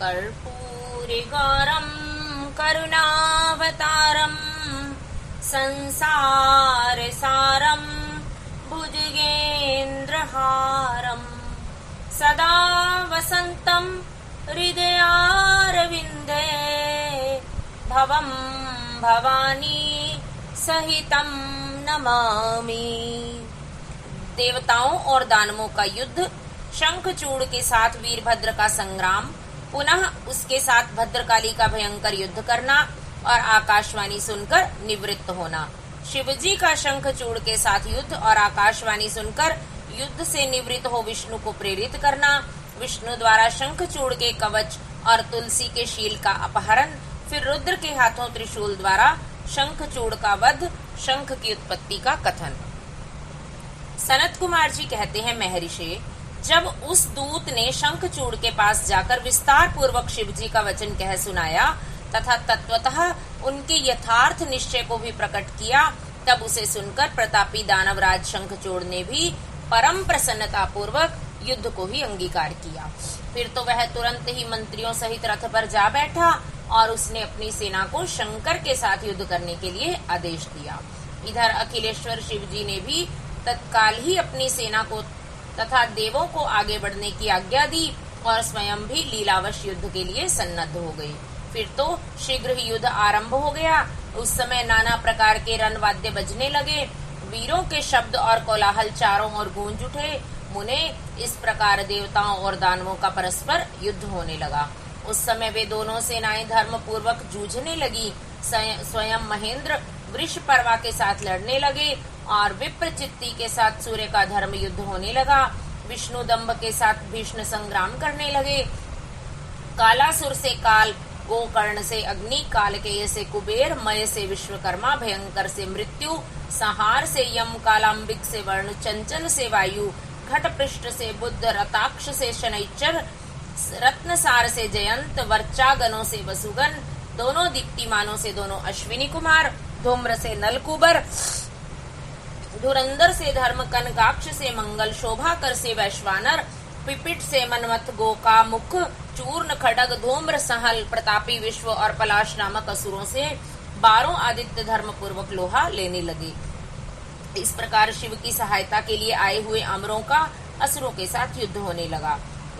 कर्पूरिगौरं करुणावतारं संसारसारं भुजगेन्द्रहारं सदा वसन्तं हृदयारविन्दे भवं भवानी सहितं नमामि। देवताओं और दानवों का युद्ध, शंखचूड़ के साथ वीरभद्र का संग्राम, पुनः उसके साथ भद्रकाली का भयंकर युद्ध करना और आकाशवाणी सुनकर निवृत्त होना। शिवजी का शंखचूड़ के साथ युद्ध और आकाशवाणी सुनकर युद्ध से निवृत्त हो विष्णु को प्रेरित करना, विष्णु द्वारा शंखचूड़ के कवच और तुलसी के शील का अपहरण, फिर रुद्र के हाथों त्रिशूल द्वारा शंखचूड़ का वध, शंख की उत्पत्ति का कथन। सनत कुमार जी कहते हैं, महर्षि, जब उस दूत ने शंखचूड़ के पास जाकर विस्तार पूर्वक शिवजी का वचन कह सुनाया तथा तत्वतः उनके यथार्थ निश्चय को भी प्रकट किया, तब उसे सुनकर प्रतापी दानवराज शंखचूड़ ने भी परम प्रसन्नता पूर्वक युद्ध को ही अंगीकार किया। फिर तो वह तुरंत ही मंत्रियों सहित रथ पर जा बैठा और उसने अपनी सेना को शंकर के साथ युद्ध करने के लिए आदेश दिया। इधर अखिलेश्वर शिवजी ने भी तत्काल ही अपनी सेना को तथा देवों को आगे बढ़ने की आज्ञा दी और स्वयं भी लीलावश युद्ध के लिए सन्नद्ध हो गई। फिर तो शीघ्र ही युद्ध आरंभ हो गया। उस समय नाना प्रकार के रण वाद्य बजने लगे, वीरों के शब्द और कोलाहल चारों ओर गूंज उठे। मुने, इस प्रकार देवताओं और दानवों का परस्पर युद्ध होने लगा। उस समय वे दोनों सेनाएं धर्म पूर्वक जूझने लगी। स्वयं महेंद्र वृषपर्वा के साथ लड़ने लगे और विप्रचित्ति के साथ सूर्य का धर्म युद्ध होने लगा। विष्णु दंभ के साथ भीष्म संग्राम करने लगे। कालासुर से काल, गोकर्ण से अग्नि, कालकेय से कुबेर, मय से विश्वकर्मा, भयंकर से मृत्यु, संहार से यम, कालाम्बिक से वर्ण, चंचल से वायु, घट पृष्ठ से बुद्ध, रताक्ष से शनैश्चर, रत्नसार से जयंत, वर्चागनों से वसुगन, दोनों दीप्तिमानों से दोनों अश्विनी कुमार, धूम्र से नलकुबर, धुरंधर से धर्म, कनकाक्ष से मंगल, शोभाकर से वैश्वानर, पिपिट से मनमथ, गोका मुख, चूर्ण, खडग, धूम्र, सहल, प्रतापी विश्व और पलाश नामक असुरों से 12 आदित्य धर्म पूर्वक लोहा लेने लगे। इस प्रकार शिव की सहायता के लिए आए हुए अमरों का असुरों के साथ युद्ध होने लगा।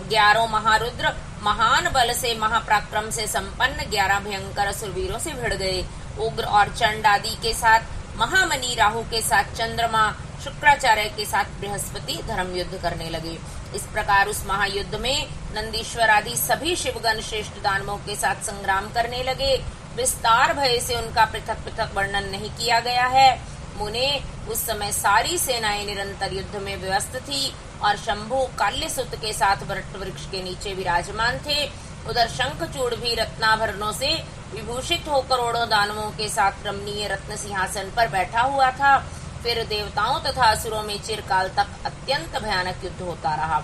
11 महारुद्र महान बल से, महापराक्रम से संपन्न 11 भयंकर असुरवीरों से भिड़ गए। उग्र और चंड आदि के साथ, महामनी राहु के साथ चंद्रमा, शुक्राचार्य के साथ बृहस्पति धर्म युद्ध करने लगे। इस प्रकार उस महायुद्ध में नंदीश्वर आदि सभी शिवगण श्रेष्ठ दानवों के साथ संग्राम करने लगे। विस्तार भय से उनका पृथक पृथक वर्णन नहीं किया गया है। मुने, उस समय सारी सेनाएं निरंतर युद्ध में व्यस्त थी और शंभु काल्यसुत के साथ वट वृक्ष के नीचे विराजमान थे। उधर शंखचूड़ भी रत्नाभरणों से विभूषित होकर करोड़ों दानवों के साथ रमणीय रत्न सिंहासन पर बैठा हुआ था। फिर देवताओं तथा असुरों में चिरकाल तक अत्यंत भयानक युद्ध होता रहा।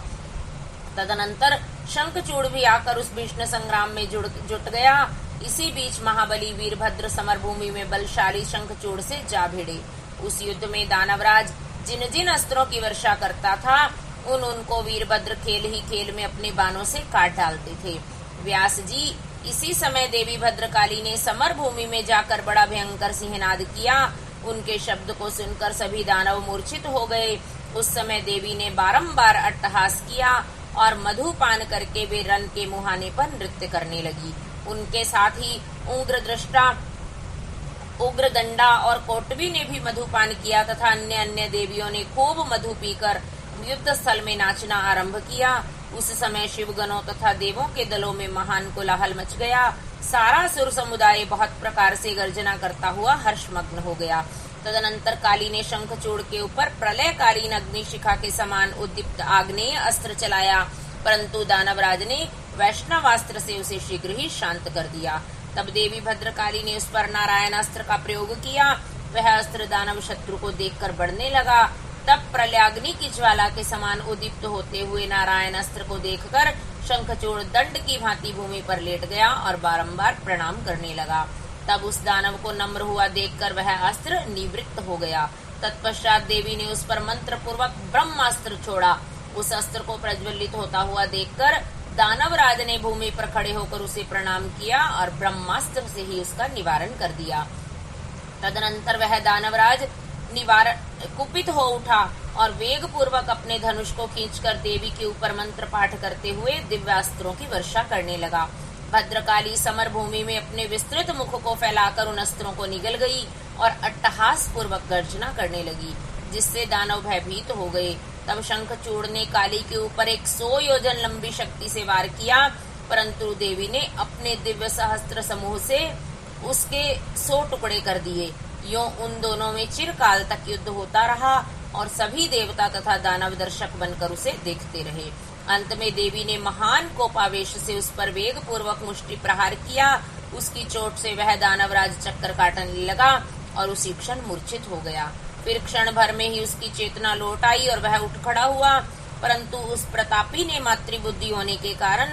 तदनंतर शंखचूड़ भी आकर उस भीष्म संग्राम में जुट गया। इसी बीच महाबली वीरभद्र समरभूमि में बलशाली शंखचूड़ से जा भिड़े। उस युद्ध में दानवराज जिन जिन अस्त्रों की वर्षा करता था, उनको वीरभद्र खेल ही खेल में अपने बाणों से काट डालते थे। व्यास जी, इसी समय देवी भद्रकाली ने समर भूमि में जाकर बड़ा भयंकर सिंहनाद किया। उनके शब्द को सुनकर सभी दानव मूर्छित हो गए। उस समय देवी ने बारंबार अट्टहास किया और मधुपान करके वे रन के मुहाने पर नृत्य करने लगी। उनके साथ ही उग्रदंडा और कोटवी ने भी मधुपान किया तथा अन्य अन्य देवियों ने खूब मधु पीकर युद्ध स्थल में नाचना आरंभ किया। उस समय शिवगणों तथा देवों के दलों में महान कोलाहल मच गया। सारा सुर समुदाय बहुत प्रकार से गर्जना करता हुआ हर्षमग्न हो गया। तदनंतर काली ने शंखचूड़ के ऊपर प्रलयकालीन अग्निशिखा के समान उद्दीप्त आग्नेय अस्त्र चलाया, परंतु दानवराज ने वैष्णवास्त्र से उसे शीघ्र ही शांत कर दिया। तब देवी भद्रकाली ने उस पर नारायण अस्त्र का प्रयोग किया। वह अस्त्र दानव शत्रु को देखकर बढ़ने लगा। तब प्रलयाग्नि की ज्वाला के समान उद्दीप्त होते हुए नारायण अस्त्र को देखकर शंखचूड़ दंड की भांति भूमि पर लेट गया और बारंबार प्रणाम करने लगा। तब उस दानव को नम्र हुआ देखकर वह अस्त्र निवृत्त हो गया। तत्पश्चात देवी ने उस पर मंत्र पूर्वक ब्रह्मास्त्र छोड़ा। उस अस्त्र को प्रज्वलित होता हुआ देखकर दानवराज ने भूमि पर खड़े होकर उसे प्रणाम किया और ब्रह्मास्त्र से ही उसका निवारण कर दिया। तदनंतर वह दानवराज कुपित हो उठा और वेग पूर्वक अपने धनुष को खींचकर देवी के ऊपर मंत्र पाठ करते हुए दिव्यास्त्रों की वर्षा करने लगा। भद्रकाली समर भूमि में अपने विस्तृत मुख को फैलाकर उन अस्त्रों को निगल गई और अट्टहास पूर्वक गर्जना करने लगी, जिससे दानव भयभीत हो गए। तब शंखचूड़ ने काली के ऊपर 100 योजन लंबी शक्ति से वार किया, परंतु देवी ने अपने दिव्य सहस्त्र समूह से उसके 100 टुकड़े कर दिए। यूं उन दोनों में चिरकाल तक युद्ध होता रहा और सभी देवता तथा दानव दर्शक बनकर उसे देखते रहे। अंत में देवी ने महान कोपावेश से उस पर वेग पूर्वक मुष्टि प्रहार किया। उसकी चोट से वह दानवराज चक्कर काटने लगा और उसी क्षण मूर्छित हो गया। फिर क्षण भर में ही उसकी चेतना लौट आई और वह उठ खड़ा हुआ, परंतु उस प्रतापी ने मातृबुद्धि होने के कारण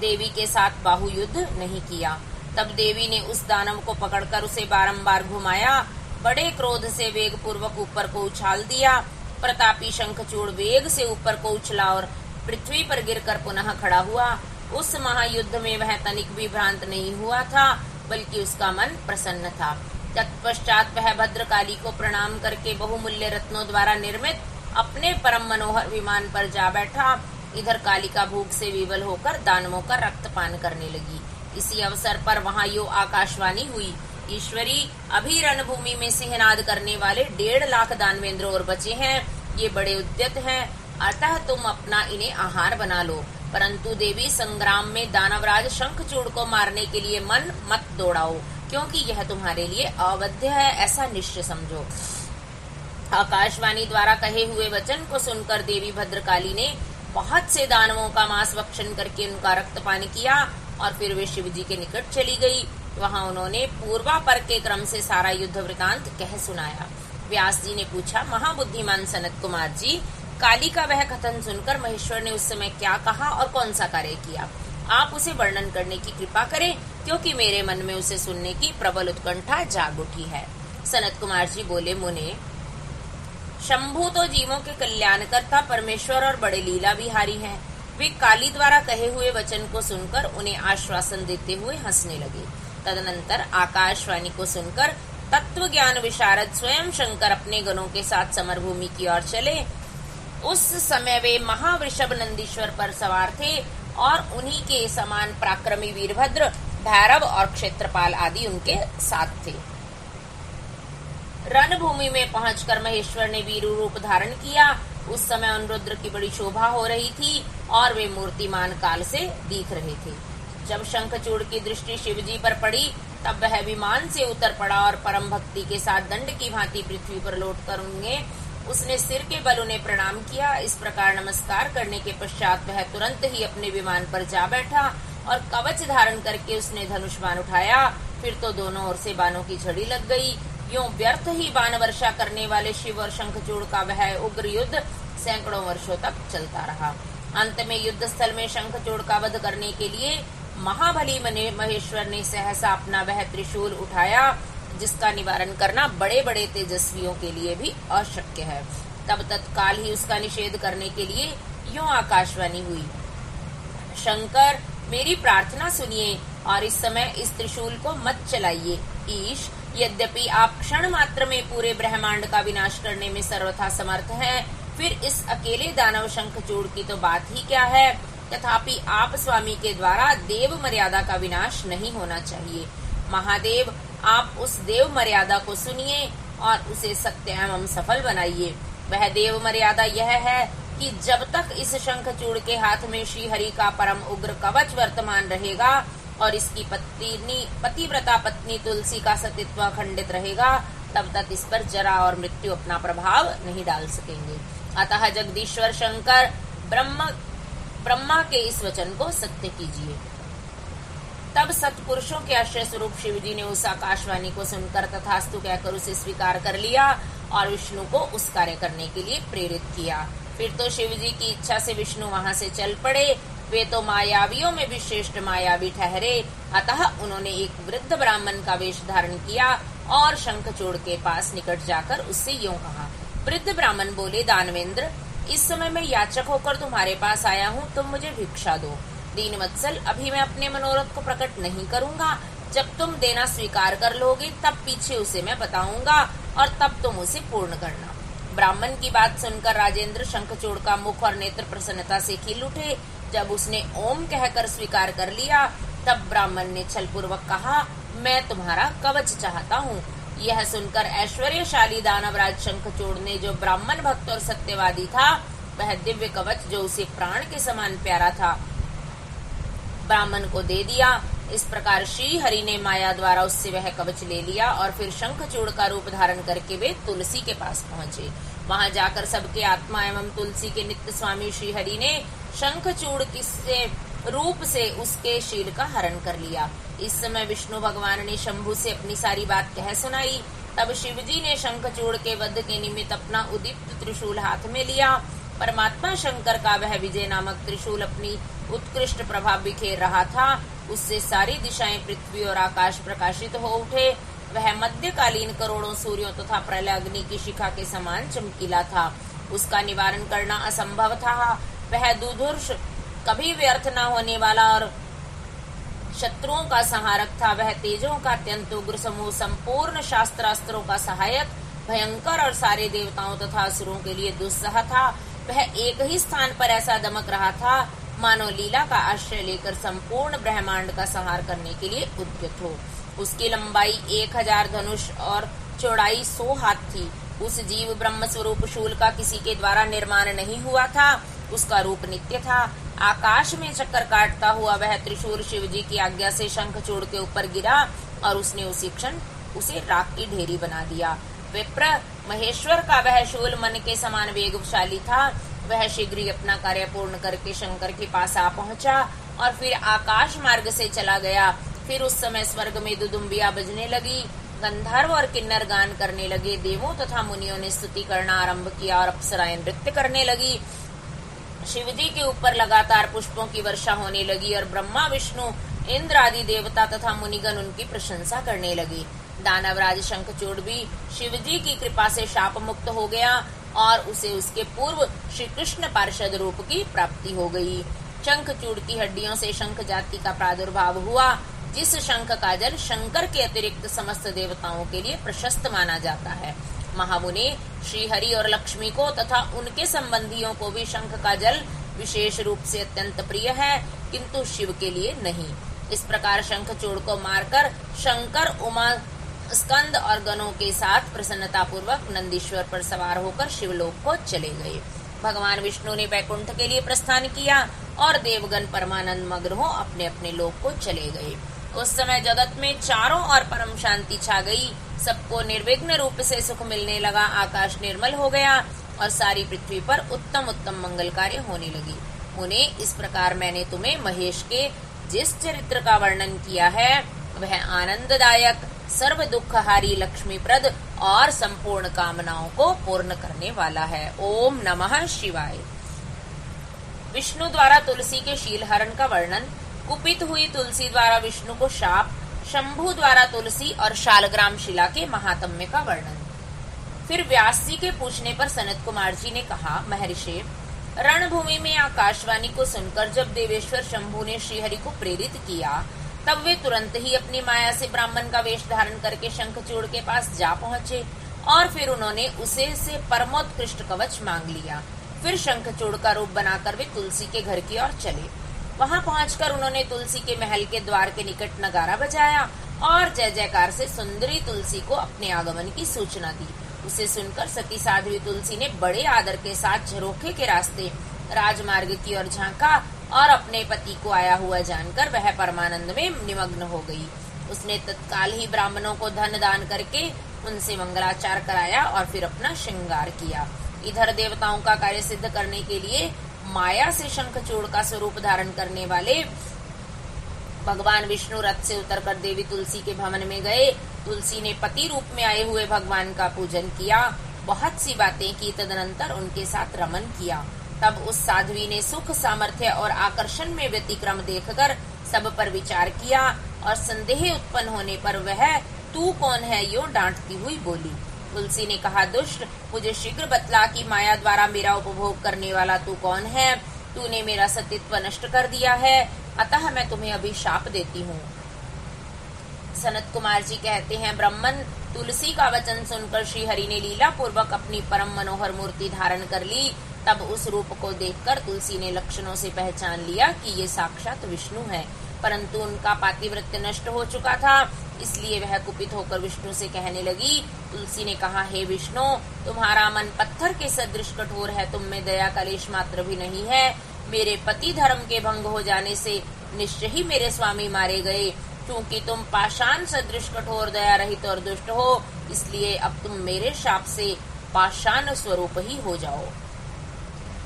देवी के साथ बाहु युद्ध नहीं किया। तब देवी ने उस दानव को पकड़कर उसे बारंबार घुमाया, बड़े क्रोध से वेग पूर्वक ऊपर को उछाल दिया। प्रतापी शंखचूड़ वेग से ऊपर को उछला और पृथ्वी पर गिरकर पुनः खड़ा हुआ। उस महायुद्ध में वह तनिक भी भ्रांत नहीं हुआ था, बल्कि उसका मन प्रसन्न था। तत्पश्चात वह भद्रकाली को प्रणाम करके बहुमूल्य रत्नों द्वारा निर्मित अपने परम मनोहर विमान पर जा बैठा। इधर कालिका भूख से विवल होकर दानवों का रक्तपान करने लगी। इसी अवसर पर वहां यो आकाशवाणी हुई, ईश्वरी, अभी रणभूमि में सिंहनाद करने वाले 1.5 लाख दानवेंद्र और बचे हैं। ये बड़े उद्यत हैं, अतः तुम अपना इन्हें आहार बना लो। परंतु देवी, संग्राम में दानवराज शंखचूड़ को मारने के लिए मन मत दौड़ाओ, क्योंकि यह तुम्हारे लिए अवध्य है, ऐसा निश्चय समझो। आकाशवाणी द्वारा कहे हुए वचन को सुनकर देवी भद्रकाली ने बहुत से दानवों का मांस भक्षण करके उनका रक्तपान किया और फिर वे शिव जी के निकट चली गई। वहां उन्होंने पूर्वापर के क्रम से सारा युद्ध वृतांत कह सुनाया। व्यास जी ने पूछा, महाबुद्धिमान सनत कुमार जी, काली का वह कथन सुनकर महेश्वर ने उस समय क्या कहा और कौन सा कार्य किया? आप उसे वर्णन करने की कृपा करें, क्योंकि मेरे मन में उसे सुनने की प्रबल उत्कंठा जाग उठी है। सनत कुमार जी बोले, मुने, शंभु तो जीवों के कल्याणकर्ता परमेश्वर और बड़े लीला विहारी हैं। वे काली द्वारा कहे हुए वचन को सुनकर उन्हें आश्वासन देते हुए हंसने लगे। तदनंतर आकाशवाणी को सुनकर तत्व ज्ञान विशारद स्वयं शंकर अपने गणों के साथ समरभूमि की ओर चले। उस समय वे महावृषभ नंदीश्वर पर सवार थे और उन्हीं के समान पराक्रमी वीरभद्र, भैरव और क्षेत्रपाल आदि उनके साथ थे। रणभूमि में पहुंचकर महेश्वर ने वीर रूप धारण किया। उस समय उन रुद्र की बड़ी शोभा हो रही थी और वे मूर्तिमान काल से दिख रहे थे। जब शंखचूड़ की दृष्टि शिवजी पर पड़ी, तब वह विमान से उतर पड़ा और परम भक्ति के साथ दंड की भांति पृथ्वी पर लौटकर उसने सिर के बल उन्हें प्रणाम किया। इस प्रकार नमस्कार करने के पश्चात वह तुरंत ही अपने विमान पर जा बैठा और कवच धारण करके उसने धनुष बाण उठाया। फिर तो दोनों ओर से बाणों की झड़ी लग गई। यूं व्यर्थ ही बाण वर्षा करने वाले शिव और शंखचूड़ का वह उग्र युद्ध सैकड़ों वर्षों तक चलता रहा। अंत में युद्ध स्थल में शंखचूड़ का वध करने के लिए महाबली महेश्वर ने सहसा अपना वह त्रिशूल उठाया, जिसका निवारण करना बड़े बड़े तेजस्वियों के लिए भी अशक्य है। तब तत्काल ही उसका निषेध करने के लिए यूं आकाशवाणी हुई, शंकर, मेरी प्रार्थना सुनिए और इस समय इस त्रिशूल को मत चलाइए। ईश, यद्यपि आप क्षण मात्र में पूरे ब्रह्मांड का विनाश करने में सर्वथा समर्थ हैं, फिर इस अकेले दानव शंखचूड़ की तो बात ही क्या है। तथापि आप स्वामी के द्वारा देव मर्यादा का विनाश नहीं होना चाहिए। महादेव, आप उस देव मर्यादा को सुनिए और उसे सत्य एवं सफल बनाइए। वह देव मर्यादा यह है कि जब तक इस शंखचूड़ के हाथ में श्री हरि का परम उग्र कवच वर्तमान रहेगा और इसकी पतिव्रता पत्नी तुलसी का सतीत्व अखंडित रहेगा, तब तक इस पर जरा और मृत्यु अपना प्रभाव नहीं डाल सकेंगे। अतः जगदीश्वर शंकर, ब्रह्मा के इस वचन को सत्य कीजिए। तब सत्पुरुषों के आश्रय स्वरूप शिवजी ने उस आकाशवाणी को सुनकर तथास्तु कहकर उसे स्वीकार कर लिया और विष्णु को उस कार्य करने के लिए प्रेरित किया। फिर तो शिवजी की इच्छा से विष्णु वहां से चल पड़े। वे तो मायावियों में भी श्रेष्ठ मायावी ठहरे। अतः उन्होंने एक वृद्ध ब्राह्मण का वेश धारण किया और शंखचूड़ के पास निकट जाकर उससे यूं कहा। वृद्ध ब्राह्मण बोले, दानवेंद्र, इस समय मैं याचक होकर तुम्हारे पास आया हूँ, तुम मुझे भिक्षा दो। दीनवत्सल, अभी मैं अपने मनोरथ को प्रकट नहीं करूंगा। जब तुम देना स्वीकार कर लोगे तब पीछे उसे मैं बताऊंगा और तब तुम उसे पूर्ण करना। ब्राह्मण की बात सुनकर राजेंद्र शंखचूड़ का मुख और नेत्र प्रसन्नता से खिल उठे। जब उसने ओम कहकर स्वीकार कर लिया तब ब्राह्मण ने छलपूर्वक कहा, मैं तुम्हारा कवच चाहता हूँ। यह सुनकर ऐश्वर्यशाली दानवराज शंखचूड़ ने, जो ब्राह्मण भक्त और सत्यवादी था, वह दिव्य कवच जो उसे प्राण के समान प्यारा था, ब्राह्मण को दे दिया। इस प्रकार श्री हरि ने माया द्वारा उससे वह कवच ले लिया और फिर शंखचूड़ का रूप धारण करके वे तुलसी के पास पहुंचे। वहां जाकर सबके आत्मा एवं तुलसी के नित्य स्वामी श्री हरि ने शंखचूड़ के रूप से उसके शील का हरण कर लिया। इस समय विष्णु भगवान ने शंभु से अपनी सारी बात कह सुनाई। तब शिवजी ने शंखचूड़ के वध के निमित्त अपना उदीप्त त्रिशूल हाथ में लिया। परमात्मा शंकर का वह विजय नामक त्रिशूल अपनी उत्कृष्ट प्रभाव बिखेर रहा था। उससे सारी दिशाएं, पृथ्वी और आकाश प्रकाशित हो उठे। वह मध्यकालीन करोड़ों सूर्यों तथा प्रलय अग्नि की शिखा के समान चमकीला था। उसका निवारण करना असंभव था। वह दुर्धर्ष, कभी व्यर्थ न होने वाला और शत्रुओं का संहारक था। वह तेजों का अत्यंत उग्र समूह, संपूर्ण शास्त्रास्त्रों का सहायक, भयंकर और सारे देवताओं तथा असुरों के लिए दुस्सह था। वह एक ही स्थान पर ऐसा दमक रहा था मानो लीला का आश्रय लेकर संपूर्ण ब्रह्मांड का संहार करने के लिए उद्यत हो। उसकी लंबाई 1000 धनुष और चौड़ाई 100 हाथ थी। उस जीव ब्रह्म स्वरूप शूल का किसी के द्वारा निर्माण नहीं हुआ था। उसका रूप नित्य था। आकाश में चक्कर काटता हुआ वह त्रिशूल शिवजी की आज्ञा से शंखचूड़ के ऊपर गिरा और उसने उसी क्षण उसे राख की ढेरी बना दिया। विप्र, महेश्वर का वह शूल मन के समान वेगशाली था। वह शीघ्र ही अपना कार्य पूर्ण करके शंकर के पास आ पहुंचा और फिर आकाश मार्ग से चला गया। फिर उस समय स्वर्ग में दुदुम्बिया बजने लगी, गंधर्व और किन्नर गान करने लगे, देवों तथा मुनियों ने स्तुति करना आरंभ किया और अप्सराएं नृत्य करने लगी। शिवजी के ऊपर लगातार पुष्पों की वर्षा होने लगी और ब्रह्मा, विष्णु, इंद्र आदि देवता तथा मुनिगण उनकी प्रशंसा करने लगे। दानवराज शंखचूड़ भी शिवजी की कृपा से शाप मुक्त हो गया और उसे उसके पूर्व श्री कृष्ण पार्षद रूप की प्राप्ति हो गई। शंखचूड़ की हड्डियों से शंख जाति का प्रादुर्भाव हुआ, जिस शंख का जल शंकर के अतिरिक्त समस्त देवताओं के लिए प्रशस्त माना जाता है। महामुनि, श्री हरि और लक्ष्मी को तथा उनके संबंधियों को भी शंख का जल विशेष रूप से अत्यंत प्रिय है, किंतु शिव के लिए नहीं। इस प्रकार शंखचूड़ को मारकर शंकर, उमा, स्कंद और गणों के साथ प्रसन्नता पूर्वक नंदीश्वर पर सवार होकर शिवलोक को चले गए। भगवान विष्णु ने वैकुंठ के लिए प्रस्थान किया और देवगण परमानंद मग्न हो अपने अपने लोक को चले गए। उस समय जगत में चारों ओर परम शांति छा गई। सबको निर्विघ्न रूप से सुख मिलने लगा। आकाश निर्मल हो गया और सारी पृथ्वी पर उत्तम उत्तम मंगल कार्य होने लगी। मुने, इस प्रकार मैंने तुम्हें महेश के जिस चरित्र का वर्णन किया है वह आनंददायक, सर्व दुखहारी, लक्ष्मीप्रद और संपूर्ण कामनाओं को पूर्ण करने वाला है। ओम नमः शिवाय। विष्णु द्वारा तुलसी के शील हरण का वर्णन, कुपित हुई तुलसी द्वारा विष्णु को शाप, शंभु द्वारा तुलसी और शालग्राम शिला के महात्म्य का वर्णन। फिर व्यास जी के पूछने पर सनत कुमार जी ने कहा, महर्षि, रणभूमि में आकाशवाणी को सुनकर जब देवेश्वर शंभु ने श्रीहरि को प्रेरित किया तब वे तुरंत ही अपनी माया से ब्राह्मण का वेश धारण करके शंखचूड़ के पास जा पहुंचे और फिर उन्होंने उसे से परमोत्कृष्ट कवच मांग लिया। फिर शंखचूड़ का रूप बनाकर वे तुलसी के घर की ओर चले। वहां पहुंचकर उन्होंने तुलसी के महल के द्वार के निकट नगारा बजाया और जय जयकार से सुंदरी तुलसी को अपने आगमन की सूचना दी। उसे सुनकर सती साध्वी तुलसी ने बड़े आदर के साथ झरोखे के रास्ते राजमार्ग की ओर झांका और अपने पति को आया हुआ जानकर वह परमानंद में निमग्न हो गई। उसने तत्काल ही ब्राह्मणों को धन दान करके उनसे मंगलाचार कराया और फिर अपना श्रृंगार किया। इधर देवताओं का कार्य सिद्ध करने के लिए माया से शंखचूड़ का स्वरूप धारण करने वाले भगवान विष्णु रथ से उतरकर देवी तुलसी के भवन में गए। तुलसी ने पति रूप में आए हुए भगवान का पूजन किया, बहुत सी बातें की, तदनंतर उनके साथ रमन किया। तब उस साध्वी ने सुख, सामर्थ्य और आकर्षण में व्यतिक्रम देखकर सब पर विचार किया और संदेह उत्पन्न होने पर वह तू कौन है यो डांटती हुई बोली। तुलसी ने कहा, दुष्ट, मुझे शीघ्र बतला कि माया द्वारा मेरा उपभोग करने वाला तू कौन है? तूने मेरा सतीत्व नष्ट कर दिया है, अतः मैं तुम्हें अभी शाप देती हूँ। सनत कुमार जी कहते हैं, ब्राह्मण, तुलसी का वचन सुनकर श्री हरि ने लीला पूर्वक अपनी परम मनोहर मूर्ति धारण कर ली। तब उस रूप को देखकर तुलसी ने लक्षणों से पहचान लिया कि ये साक्षात विष्णु है, परंतु उनका पातिव्रत्य नष्ट हो चुका था, इसलिए वह कुपित होकर विष्णु से कहने लगी। तुलसी ने कहा, हे विष्णु, तुम्हारा मन पत्थर के सदृश कठोर है, तुम में दया का लेश मात्र भी नहीं है। मेरे पति धर्म के भंग हो जाने से निश्चय ही मेरे स्वामी मारे गए। क्योंकि तुम पाषाण सदृश कठोर, दया रहित और दुष्ट हो, इसलिए अब तुम मेरे शाप से पाषाण स्वरूप ही हो जाओ।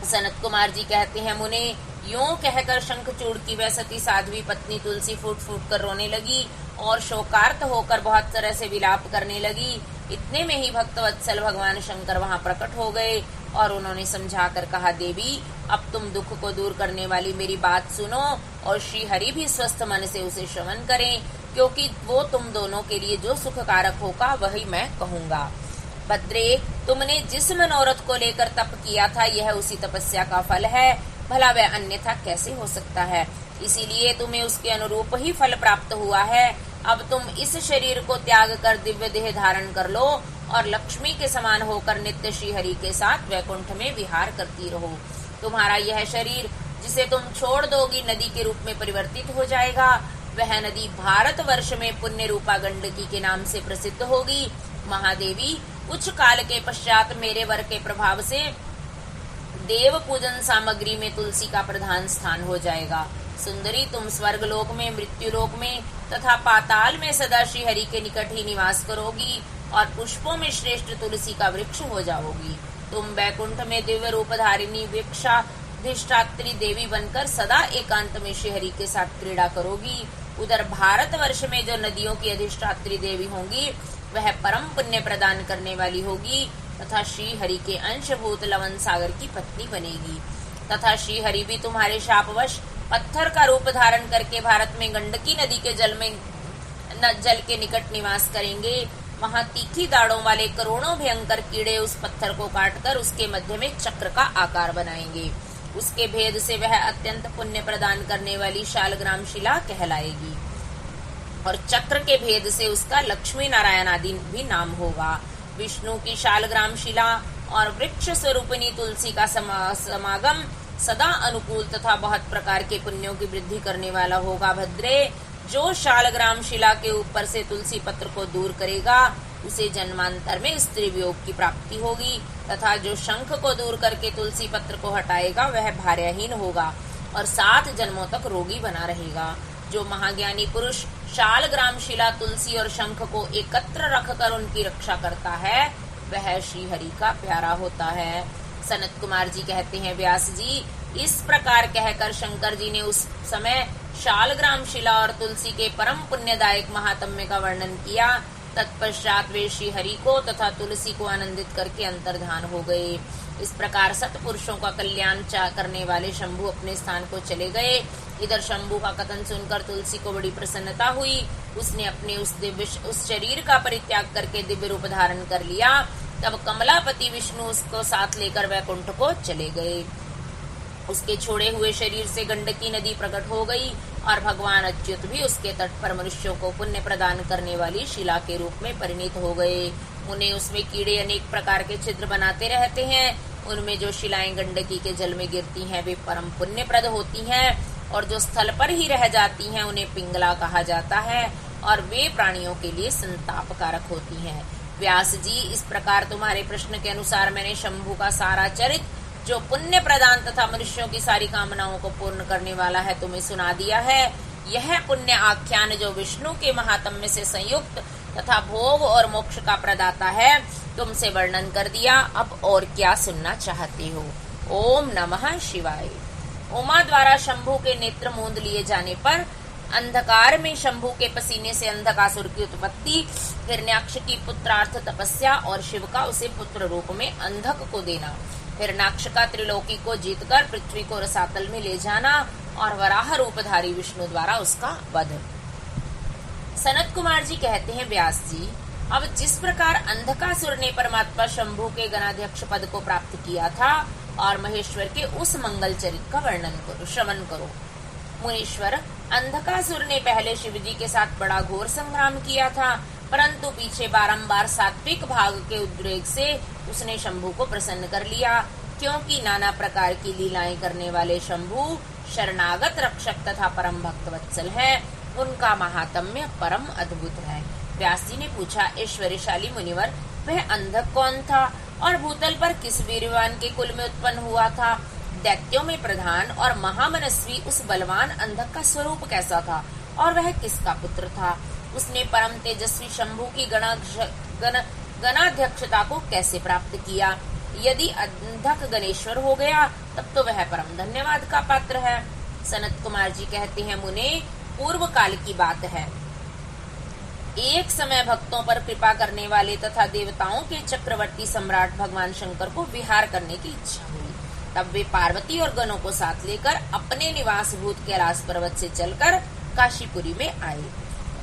सनत कुमार जी कहते हैं, मुने, यूं कहकर शंखचूड़ की वह सती साध्वी पत्नी तुलसी फूट फूट कर रोने लगी और शोकार्त होकर बहुत तरह से विलाप करने लगी। इतने में ही भक्तवत्सल भगवान शंकर वहां प्रकट हो गए और उन्होंने समझाकर कहा, देवी, अब तुम दुख को दूर करने वाली मेरी बात सुनो और श्री हरि भी स्वस्थ मन से उसे श्रवण करें, क्योंकि वो तुम दोनों के लिए जो सुख कारक होगा वही मैं कहूँगा। भद्रे, तुमने जिस मनोरथ को लेकर तप किया था, यह उसी तपस्या का फल है, भला वह अन्यथा कैसे हो सकता है? इसीलिए तुम्हें उसके अनुरूप ही फल प्राप्त हुआ है। अब तुम इस शरीर को त्याग कर दिव्य देह धारण कर लो और लक्ष्मी के समान होकर नित्य श्री हरि के साथ वैकुंठ में विहार करती रहो। तुम्हारा यह शरीर, जिसे तुम छोड़ दोगी, नदी के रूप में परिवर्तित हो जाएगा। वह नदी भारत वर्ष में पुण्य रूपा गंडकी के नाम से प्रसिद्ध होगी। महादेवी, कुछ काल के पश्चात मेरे वर के प्रभाव से देव पूजन सामग्री में तुलसी का प्रधान स्थान हो जाएगा। सुंदरी, तुम स्वर्ग लोक में, मृत्यु लोक में तथा पाताल में सदा श्री हरि के निकट ही निवास करोगी और पुष्पों में श्रेष्ठ तुलसी का वृक्ष हो जाओगी। तुम वैकुंठ में दिव्य रूप धारिणी वृक्षाधिष्ठात्री देवी बनकर सदा एकांत में श्री हरि के साथ क्रीड़ा करोगी। उधर भारत वर्ष में जो नदियों की अधिष्ठात्री देवी होंगी, वह परम पुण्य प्रदान करने वाली होगी तथा श्री हरि के अंशभूत लवन सागर की पत्नी बनेगी। तथा श्री हरि भी तुम्हारे शापवश पत्थर का रूप धारण करके भारत में गंडकी नदी के जल के निकट निवास करेंगे। वहां तीखी दाढ़ों वाले करोड़ों भयंकर कीड़े उस पत्थर को काटकर उसके मध्य में चक्र का आकार बनाएंगे। उसके भेद से वह अत्यंत पुण्य प्रदान करने वाली शालग्राम शिला कहलाएगी और चक्र के भेद से उसका लक्ष्मी नारायण आदि भी नाम होगा। विष्णु की शालग्राम शिला और वृक्ष स्वरूपिणी तुलसी का समागम सदा अनुकूल तथा बहुत प्रकार के पुण्यों की वृद्धि करने वाला होगा। भद्रे, जो शालग्राम शिला के ऊपर से तुलसी पत्र को दूर करेगा, उसे जन्मांतर में स्त्री वियोग की प्राप्ति होगी तथा जो शंख को दूर करके तुलसी पत्र को हटाएगा, वह भार्याहीन होगा और 7 जन्मों तक रोगी बना रहेगा। जो महाज्ञानी पुरुष शालग्राम शिला, तुलसी और शंख को एकत्र रखकर उनकी रक्षा करता है, वह श्री हरि का प्यारा होता है। सनत कुमार जी कहते हैं, व्यास जी, इस प्रकार कहकर शंकर जी ने उस समय शालग्राम शिला और तुलसी के परम पुण्यदायक महात्म्य का वर्णन किया। तत्पश्चात वे श्री हरि को तथा तुलसी को आनंदित करके अंतर्धान हो गए। इस प्रकार सत्पुरुषों का कल्याण करने वाले शंभु अपने स्थान को चले गए। इधर शंभु का कथन सुनकर तुलसी को बड़ी प्रसन्नता हुई। उसने अपने उस शरीर का परित्याग करके दिव्य रूप धारण कर लिया। तब कमलापति विष्णु उसको साथ लेकर वैकुंठ को चले गए। उसके छोड़े हुए शरीर से गंडकी नदी प्रकट हो गई और भगवान अच्युत भी उसके तट पर मनुष्यों को पुण्य प्रदान करने वाली शिला के रूप में परिणित हो गए। उन्हें उसमें कीड़े अनेक प्रकार के छिद्र बनाते रहते हैं। उनमें जो शिलाएं गंडकी के जल में गिरती हैं, वे परम पुण्यप्रद होती हैं और जो स्थल पर ही रह जाती हैं, उन्हें पिंगला कहा जाता है और वे प्राणियों के लिए संताप कारक होती हैं। व्यास जी, इस प्रकार तुम्हारे प्रश्न के अनुसार मैंने शंभु का सारा चरित्र, जो पुण्य प्रदान तथा मनुष्यों की सारी कामनाओं को पूर्ण करने वाला है, तुम्हें सुना दिया है। यह पुण्य आख्यान जो विष्णु के महात्म्य से संयुक्त तथा भोग और मोक्ष का प्रदाता है, तुमसे वर्णन कर दिया। अब और क्या सुनना चाहते हो? ओम नमः शिवाय। उमा द्वारा शंभु के नेत्र मूंद लिए जाने पर अंधकार में शंभु के पसीने से अंधकासुर की उत्पत्ति, हिरण्याक्ष की पुत्रार्थ तपस्या और शिव का उसे पुत्र रूप में अंधक को देना, हिरण्याक्ष का त्रिलोकी को जीतकर पृथ्वी को रसातल में ले जाना और वराह रूपधारी विष्णु द्वारा उसका वध। सनत कुमार जी कहते हैं, व्यास जी, अब जिस प्रकार अंधकासुर ने परमात्मा शंभु के गणाध्यक्ष पद को प्राप्त किया था और महेश्वर के उस मंगल चरित का श्रवण करो। मुनीश्वर, अंधकासुर ने पहले शिवजी के साथ बड़ा घोर संग्राम किया था, परंतु पीछे बारंबार सात्विक भाग के उद्रेक से उसने शंभु को प्रसन्न कर लिया, क्योंकि नाना प्रकार की लीलाएं करने वाले शंभु शरणागत रक्षक तथा परम भक्त वत्सल है। उनका महात्म्य परम अद्भुत है। व्यास जी ने पूछा, ऐश्वर्यशाली मुनिवर, वह अंधक कौन था और भूतल पर किस वीरवान के कुल में उत्पन्न हुआ था? दैत्यों में प्रधान और महामनस्वी उस बलवान अंधक का स्वरूप कैसा था और वह किसका पुत्र था? उसने परम तेजस्वी शंभु की गणाध्यक्षता को कैसे प्राप्त किया? यदि अंधक गणेश्वर हो गया तब तो वह परम धन्यवाद का पात्र है। सनत कुमार जी कहते हैं, मुने, पूर्व काल की बात है। एक समय भक्तों पर कृपा करने वाले तथा देवताओं के चक्रवर्ती सम्राट भगवान शंकर को विहार करने की इच्छा हुई। तब वे पार्वती और गणों को साथ लेकर अपने निवास भूत कैलाश पर्वत से चलकर काशीपुरी में आए।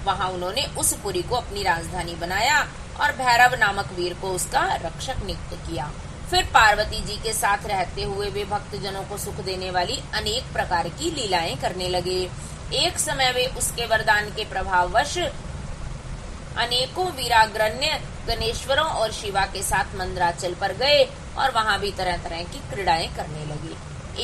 वहां उन्होंने उस पुरी को अपनी राजधानी बनाया और भैरव नामक वीर को उसका रक्षक नियुक्त किया। फिर पार्वती जी के साथ रहते हुए वे भक्तजनों को सुख देने वाली अनेक प्रकार की लीलाएं करने लगे। एक समय वे उसके वरदान के प्रभाववश अनेकों वीराग्रण्य गणेश्वरों और शिवा के साथ मंदराचल पर गए और वहां भी तरह तरह की क्रीड़ाएं करने लगे।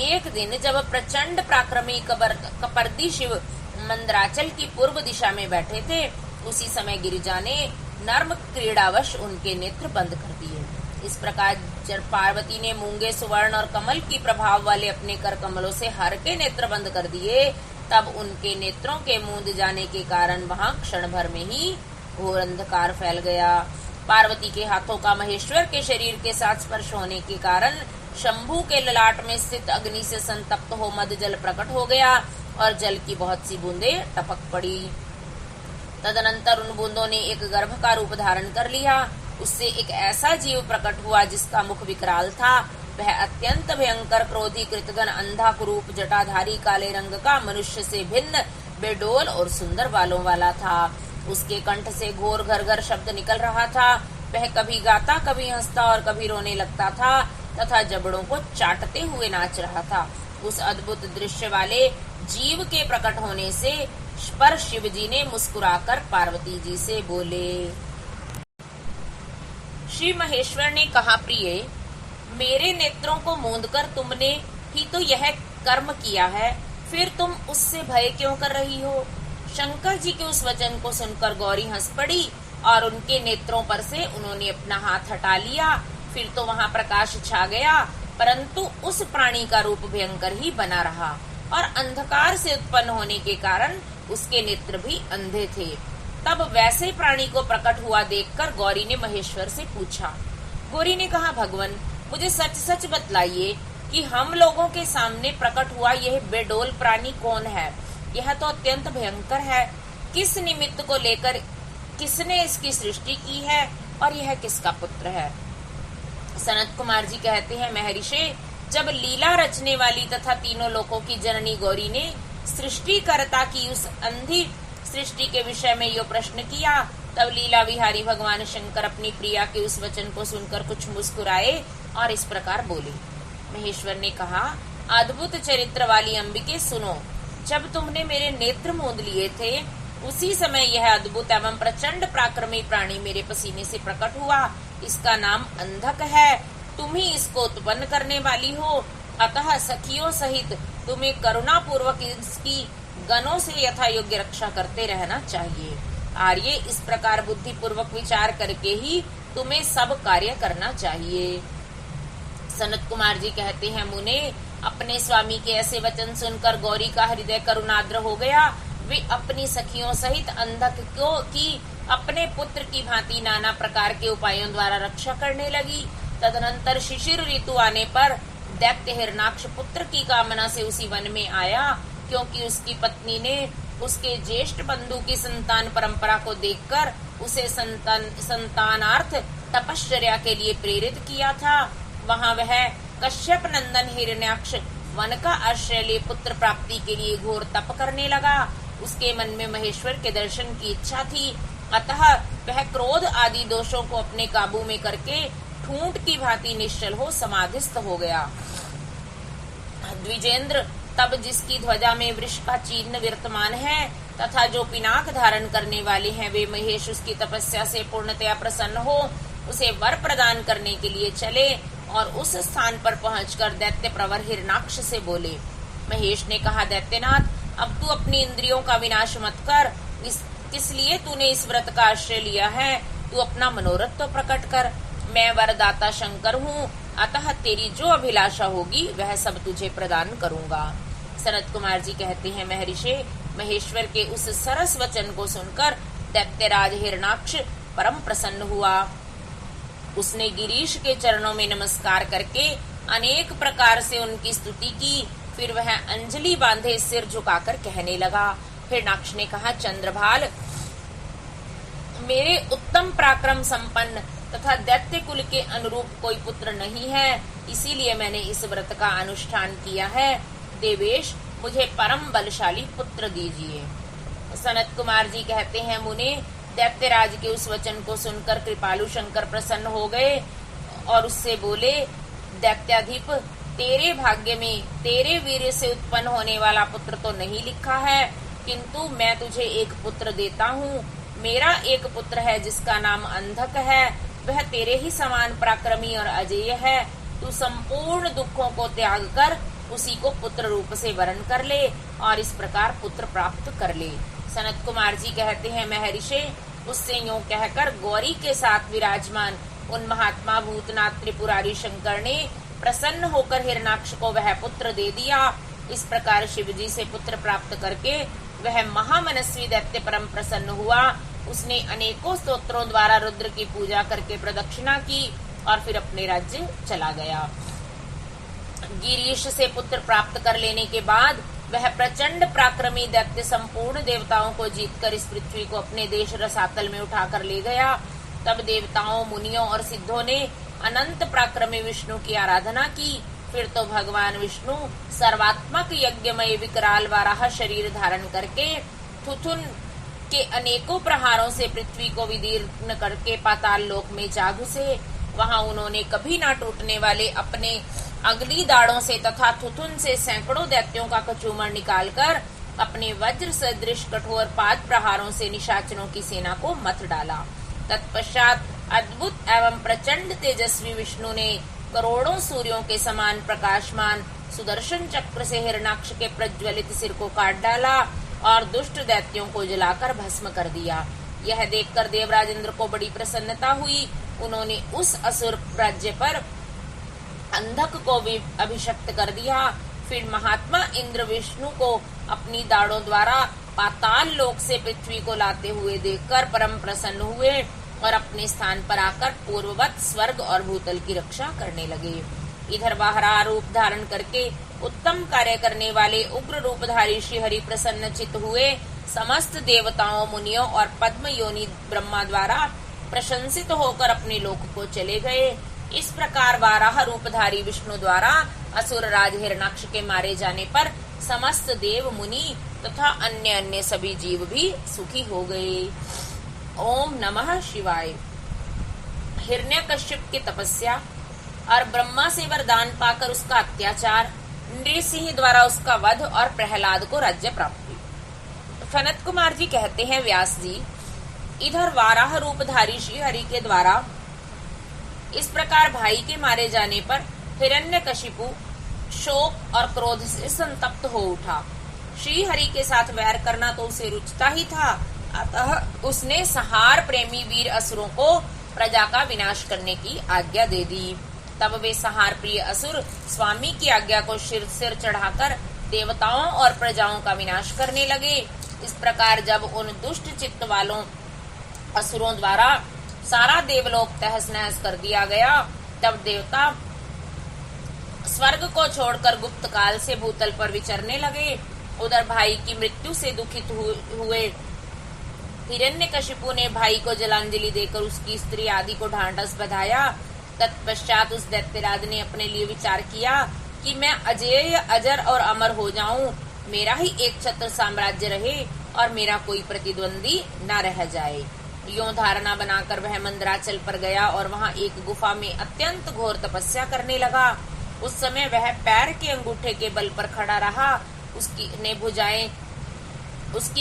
एक दिन जब प्रचंड पराक्रमी कपर्दी शिव मंदराचल की पूर्व दिशा में बैठे थे, उसी समय गिरिजा ने नर्म क्रीड़ावश उनके नेत्र बंद कर दिए। इस प्रकार जब पार्वती ने मूंगे, सुवर्ण और कमल की प्रभाव वाले अपने कर कमलों से हर के नेत्र बंद कर दिए, तब उनके नेत्रों के मूंद जाने के कारण वहां क्षण भर में ही घोर अंधकार फैल गया। पार्वती के हाथों का महेश्वर के शरीर के साथ स्पर्श होने के कारण शंभु के ललाट में स्थित अग्नि से संतप्त हो मद जल प्रकट हो गया और जल की बहुत सी बूंदें टपक पड़ी। तदनंतर उन बूंदों ने एक गर्भ का रूप धारण कर लिया। उससे एक ऐसा जीव प्रकट हुआ जिसका मुख विकराल था। वह अत्यंत भयंकर क्रोधी कृतघ्न अंधा कुरूप जटाधारी काले रंग का मनुष्य से भिन्न बेडोल और सुंदर बालों वाला था। उसके कंठ से घोर घर घर शब्द निकल रहा था। वह कभी गाता, कभी हंसता और कभी रोने लगता था तथा जबड़ों को चाटते हुए नाच रहा था। उस अद्भुत दृश्य वाले जीव के प्रकट होने से पर शिव जी ने मुस्कुराकर पार्वती जी से बोले। श्री महेश्वर ने कहा, प्रिय, मेरे नेत्रों को मूंदकर तुमने ही तो यह कर्म किया है, फिर तुम उससे भय क्यों कर रही हो? शंकर जी के उस वचन को सुनकर गौरी हंस पड़ी और उनके नेत्रों पर से उन्होंने अपना हाथ हटा लिया। फिर तो वहां प्रकाश छा गया, परंतु उस प्राणी का रूप भयंकर ही बना रहा और अंधकार से उत्पन्न होने के कारण उसके नेत्र भी अंधे थे। तब वैसे प्राणी को प्रकट हुआ देखकर गौरी ने महेश्वर से पूछा। गौरी ने कहा, भगवान, मुझे सच सच बतलाइए कि हम लोगों के सामने प्रकट हुआ यह बेडोल प्राणी कौन है? यह तो अत्यंत भयंकर है। किस निमित्त को लेकर किसने इसकी सृष्टि की है और यह किसका पुत्र है? सनत कुमार जी कहते हैं, महर्षि, जब लीला रचने वाली तथा तीनों लोकों की जननी गौरी ने सृष्टिकर्ता की उस अंधी सृष्टि के विषय में यो प्रश्न किया, तब लीला विहारी भगवान शंकर अपनी प्रिया के उस वचन को सुनकर कुछ मुस्कुराए और इस प्रकार बोले। महेश्वर ने कहा, अद्भुत चरित्र वाली अंबिके, सुनो। जब तुमने मेरे नेत्र मूंद लिए थे, उसी समय यह अद्भुत एवं प्रचंड पराक्रमी प्राणी मेरे पसीने से प्रकट हुआ। इसका नाम अंधक है। तुम ही इसको उत्पन्न करने वाली हो, अतः सखियों सहित तुम्हें करुणा पूर्वक इसकी गणों से यथा योग्य रक्षा करते रहना चाहिए। आर्य, इस प्रकार बुद्धि पूर्वक विचार करके ही तुम्हें सब कार्य करना चाहिए। सनत कुमार जी कहते हैं, मुने, अपने स्वामी के ऐसे वचन सुनकर गौरी का हृदय करुणाद्र हो गया। वे अपनी सखियों सहित अंधक की अपने पुत्र की भांति नाना प्रकार के उपायों द्वारा रक्षा करने लगी। तदनंतर शिशिर ऋतु आने पर दैत्य हिरणाक्ष पुत्र की कामना से उसी वन में आया, क्योंकि उसकी पत्नी ने उसके ज्येष्ठ बंधु की संतान परंपरा को देखकर उसे संतानार्थ तपश्चर्या के लिए प्रेरित किया था। वहां वह कश्यप नंदन हिरण्याक्ष वन का आश्रय ले पुत्र प्राप्ति के लिए घोर तप करने लगा। उसके मन में महेश्वर के दर्शन की इच्छा थी। अतः वह क्रोध आदि दोषों को अपने काबू में करके ठूंठ की भांति निश्चल हो समाधिस्थ हो गया। द्विजेंद्र तब जिसकी ध्वजा में वृष का चिन्ह विद्यमान है तथा जो पिनाक धारण करने वाले हैं, वे महेश उसकी तपस्या से पूर्णतया प्रसन्न हो उसे वर प्रदान करने के लिए चले और उस स्थान पर पहुंचकर दैत्य प्रवर हिरणाक्ष से बोले। महेश ने कहा, दैत्यनाथ, अब तू अपनी इंद्रियों का विनाश मत कर। किस लिए तूने इस व्रत का आश्रय लिया है? तू अपना मनोरथ तो प्रकट कर। मैं वरदाता शंकर हूँ, अतः तेरी जो अभिलाषा होगी वह सब तुझे प्रदान करूंगा। सनत कुमार जी कहते हैं, महर्षि, महेश्वर के उस सरस वचन को सुनकर दैत्यराज हिरणाक्ष परम प्रसन्न हुआ। उसने गिरीश के चरणों में नमस्कार करके अनेक प्रकार से उनकी स्तुति की। फिर वह अंजलि बांधे सिर झुकाकर कहने लगा। हिरणाक्ष ने कहा, चंद्रभाल, मेरे उत्तम पराक्रम संपन्न तथा दैत्य कुल के अनुरूप कोई पुत्र नहीं है, इसीलिए मैंने इस व्रत का अनुष्ठान किया है। देवेश, मुझे परम बलशाली पुत्र दीजिए। सनत कुमार जी कहते हैं, मुने, दैत्यराज के उस वचन को सुनकर कृपालु शंकर प्रसन्न हो गए और उससे बोले, दैत्याधिप, तेरे भाग्य में तेरे वीर्य से उत्पन्न होने वाला पुत्र तो नहीं लिखा है, किंतु मैं तुझे एक पुत्र देता हूँ। मेरा एक पुत्र है जिसका नाम अंधक है, वह तेरे ही समान पराक्रमी और अजेय है। तू संपूर्ण दुखों को त्याग कर उसी को पुत्र रूप से वरण कर ले और इस प्रकार पुत्र प्राप्त कर ले। सनत कुमार जी कहते हैं, महर्षि, उससे यूं कहकर गौरी के साथ विराजमान उन महात्मा भूतनाथ त्रिपुरारी शंकर ने प्रसन्न होकर हिरणाक्ष को वह पुत्र दे दिया। इस प्रकार शिव जी से पुत्र प्राप्त करके वह महामनस्वी दैत्य परम प्रसन्न हुआ। उसने अनेकों स्तोत्रों द्वारा रुद्र की पूजा करके प्रदक्षिणा की और फिर अपने राज्य चला गया। गिरीश से पुत्र प्राप्त कर लेने के बाद वह प्रचंड पराक्रमी दैत्य संपूर्ण देवताओं को जीतकर इस पृथ्वी को अपने देश रसातल में उठाकर ले गया। तब देवताओं, मुनियों और सिद्धों ने अनंत पराक्रमी विष्णु की आराधना की। फिर तो भगवान विष्णु सर्वात्मक यज्ञमय विकराल वाराह शरीर धारण करके थुथुन के अनेकों प्रहारों से पृथ्वी को विदीर्ण करके पाताल लोक में जा घुसे। वहां उन्होंने कभी ना टूटने वाले अपने अगली दाढ़ों से तथा थुथुन से सैकड़ों दैत्यों का कचूमर निकालकर अपने वज्र सदृश कठोर पाद प्रहारों से निशाचरों की सेना को मत डाला। तत्पश्चात अद्भुत एवं प्रचंड तेजस्वी विष्णु ने करोड़ों सूर्यों के समान प्रकाशमान सुदर्शन चक्र से हिरणाक्ष के प्रज्वलित सिर को काट डाला और दुष्ट दैत्यों को जलाकर भस्म कर दिया। यह देखकर देवराज इंद्र को बड़ी प्रसन्नता हुई। उन्होंने उस असुर राज्य पर अंधक को भी अभिषक्त कर दिया। फिर महात्मा इंद्र विष्णु को अपनी दाढ़ों द्वारा पाताल लोक से पृथ्वी को लाते हुए देखकर परम प्रसन्न हुए और अपने स्थान पर आकर पूर्ववत स्वर्ग और भूतल की रक्षा करने लगे। इधर बाहरा रूप धारण करके उत्तम कार्य करने वाले उग्र रूपधारी श्री हरि प्रसन्न चित्त हुए। समस्त देवताओं, मुनियों और पद्म योनि ब्रह्मा द्वारा प्रशंसित होकर अपने लोक को चले गए। इस प्रकार वाराह रूपधारी विष्णु द्वारा असुर राज हिरणाक्ष के मारे जाने पर समस्त देव, मुनि तथा अन्य अन्य सभी जीव भी सुखी हो गए। ओम नमः शिवाय। हिरण्यकश्यप की तपस्या और ब्रह्मा से वरदान पाकर उसका अत्याचार, नृसिंह द्वारा उसका वध और प्रहलाद को राज्य प्राप्ति। सनत कुमार जी कहते हैं, व्यास जी, इधर वाराह रूपधारी श्री हरि के द्वारा इस प्रकार भाई के मारे जाने पर हिरण्यकशिपु शोक और क्रोध से संतप्त हो उठा। श्री हरि के साथ वैर करना तो उसे रुचता ही था, अतः उसने संहार प्रेमी वीर असुरों को प्रजा का विनाश करने की आज्ञा दे दी। तब वे संहार प्रिय असुर स्वामी की आज्ञा को सिर चढ़ाकर देवताओं और प्रजाओं का विनाश करने लगे। इस प्रकार जब उन दुष्ट चित्त वालों असुरों द्वारा सारा देवलोक तहस नहस कर दिया गया, तब देवता स्वर्ग को छोड़कर गुप्त काल से भूतल पर विचरने लगे। उधर भाई की मृत्यु से दुखित हुए हिरण्यकशिपु ने भाई को जलांजलि देकर उसकी स्त्री आदि को ढांढस बधाया। तत्पश्चात उस दैत्यराज ने अपने लिए विचार किया कि मैं अजेय, अजर और अमर हो जाऊं, मेरा ही एक छत्र साम्राज्य रहे और मेरा कोई प्रतिद्वंदी न रह जाए। यों धारणा बनाकर वह मंदराचल पर गया और वहां एक गुफा में अत्यंत घोर तपस्या करने लगा। उस समय वह पैर के अंगूठे के बल पर खड़ा रहा। उसकी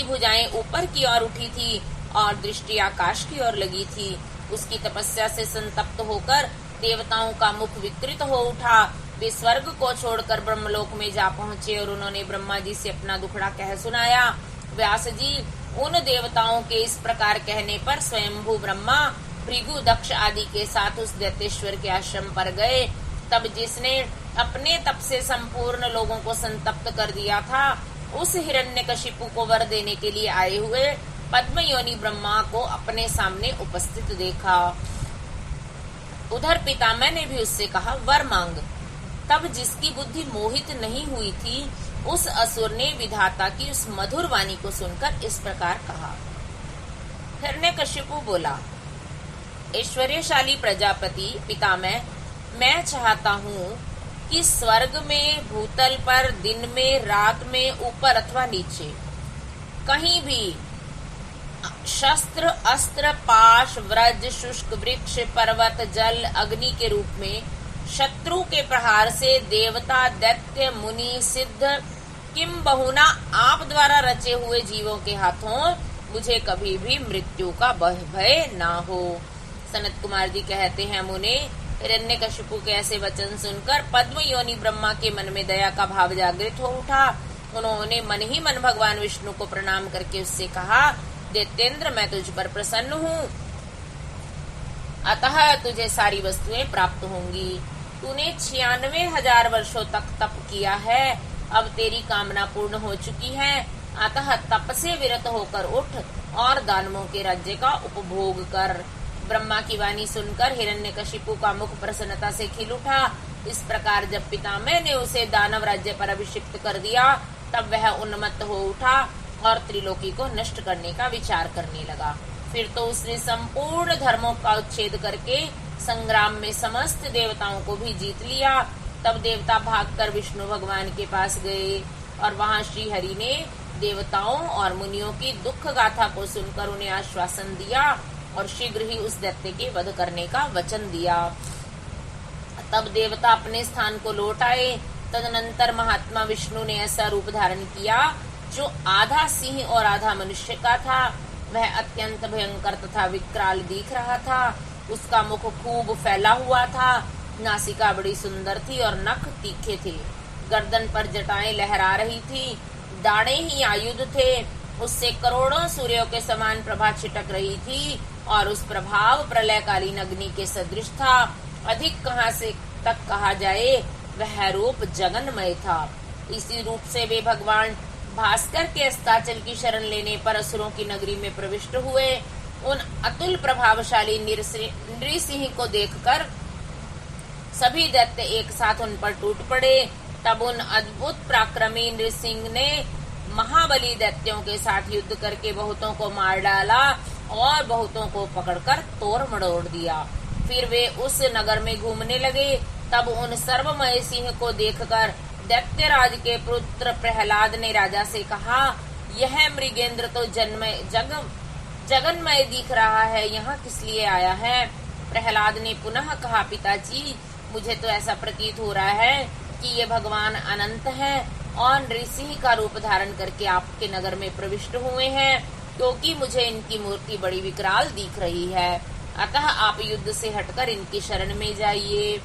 भुजाएं ऊपर की ओर उठी थी और दृष्टि आकाश की ओर लगी थी। उसकी तपस्या से संतप्त होकर देवताओं का मुख विकृत हो उठा। वे स्वर्ग को छोड़कर ब्रह्मलोक में जा पहुंचे और उन्होंने ब्रह्मा जी से अपना दुखड़ा कह सुनाया। व्यास जी उन देवताओं के इस प्रकार कहने पर स्वयंभू ब्रह्मा भृगु दक्ष आदि के साथ उस दैत्येश्वर के आश्रम पर गए। तब जिसने अपने तप से संपूर्ण लोगों को संतप्त कर दिया था, उस हिरण्यकशिपु को वर देने के लिए आए हुए पद्मयोनि ब्रह्मा को अपने सामने उपस्थित देखा। उधर पितामह ने भी उससे कहा, वर मांग। तब जिसकी बुद्धि मोहित नहीं हुई थी, उस असुर ने विधाता की उस मधुर वाणी को सुनकर इस प्रकार कहा। हिरण्यकशिपु बोला, ऐश्वर्यशाली प्रजापति पितामह, मैं चाहता हूँ कि स्वर्ग में, भूतल पर, दिन में, रात में, ऊपर अथवा नीचे, कहीं भी शस्त्र, अस्त्र, पाश, व्रज, शुष्क वृक्ष, पर्वत, जल, अग्नि के रूप में शत्रु के प्रहार से देवता, दैत्य, मुनि, सिद्ध, किम बहुना आप द्वारा रचे हुए जीवों के हाथों मुझे कभी भी मृत्यु का भय ना हो। सनत कुमार जी कहते हैं, मुने, हिरण्यकशिपु के ऐसे वचन सुनकर पद्मयोनि ब्रह्मा के मन में दया का भाव जागृत हो उठा। उन्होंने मन ही मन भगवान विष्णु को प्रणाम करके उससे कहा, दैत्येंद्र, मैं तुझ पर प्रसन्न हूँ, अतः तुझे सारी वस्तुएं प्राप्त होंगी। तूने 96,000 वर्षों तक तप किया है, अब तेरी कामना पूर्ण हो चुकी है, अतः तप से विरत होकर उठ और दानवों के राज्य का उपभोग कर। ब्रह्मा की वाणी सुनकर हिरण्यकशिपु का मुख प्रसन्नता से खिल उठा। इस प्रकार जब पितामह ने उसे दानव राज्य पर अभिषिक्त कर दिया, तब वह उन्मत्त हो उठा और त्रिलोकी को नष्ट करने का विचार करने लगा। फिर तो उसने संपूर्ण धर्मों का उच्छेद करके संग्राम में समस्त देवताओं को भी जीत लिया। तब देवता भागकर विष्णु भगवान के पास गए और वहां श्री हरि ने देवताओं और मुनियों की दुख गाथा को सुनकर उन्हें आश्वासन दिया और शीघ्र ही उस दैत्य के वध करने का वचन दिया। तब देवता अपने स्थान को लौट आए। तदनंतर महात्मा विष्णु ने ऐसा रूप धारण किया जो आधा सिंह और आधा मनुष्य का था। वह अत्यंत भयंकर तथा विकराल दिख रहा था। उसका मुख खूब फैला हुआ था, नासिका बड़ी सुंदर थी और नख तीखे थे। गर्दन पर जटाएं लहरा रही थी, दाढ़े ही आयुध थे। उससे करोड़ों सूर्यों के समान प्रभा छिटक रही थी और उस प्रभाव प्रलयकालीन अग्नि के सदृश था। अधिक कहाँ से तक कहा जाए, वह रूप जगन्मय था। इसी रूप से वे भगवान भास्कर के अस्ताचल की शरण लेने पर असुरों की नगरी में प्रविष्ट हुए। उन अतुल प्रभावशाली नृसिंह को देखकर सभी दैत्य एक साथ उन पर टूट पड़े। तब उन अद्भुत पराक्रमी नृसिंह ने महाबली दैत्यों के साथ युद्ध करके बहुतों को मार डाला और बहुतों को पकड़कर तोड़ मड़ोड़ दिया। फिर वे उस नगर में घूमने लगे। तब उन सर्वमय सिंह को देखकर दैत्यराज के पुत्र प्रहलाद ने राजा से कहा, यह मृगेंद्र तो जगन्मय दिख रहा है, यहाँ किस लिए आया है? प्रहलाद ने पुनः कहा, पिताजी, मुझे तो ऐसा प्रतीत हो रहा है कि ये भगवान अनंत हैं और नृसिंह का रूप धारण करके आपके नगर में प्रविष्ट हुए हैं, क्योंकि मुझे इनकी मूर्ति बड़ी विकराल दिख रही है। अतः आप युद्ध से हटकर इनकी शरण में जाइए।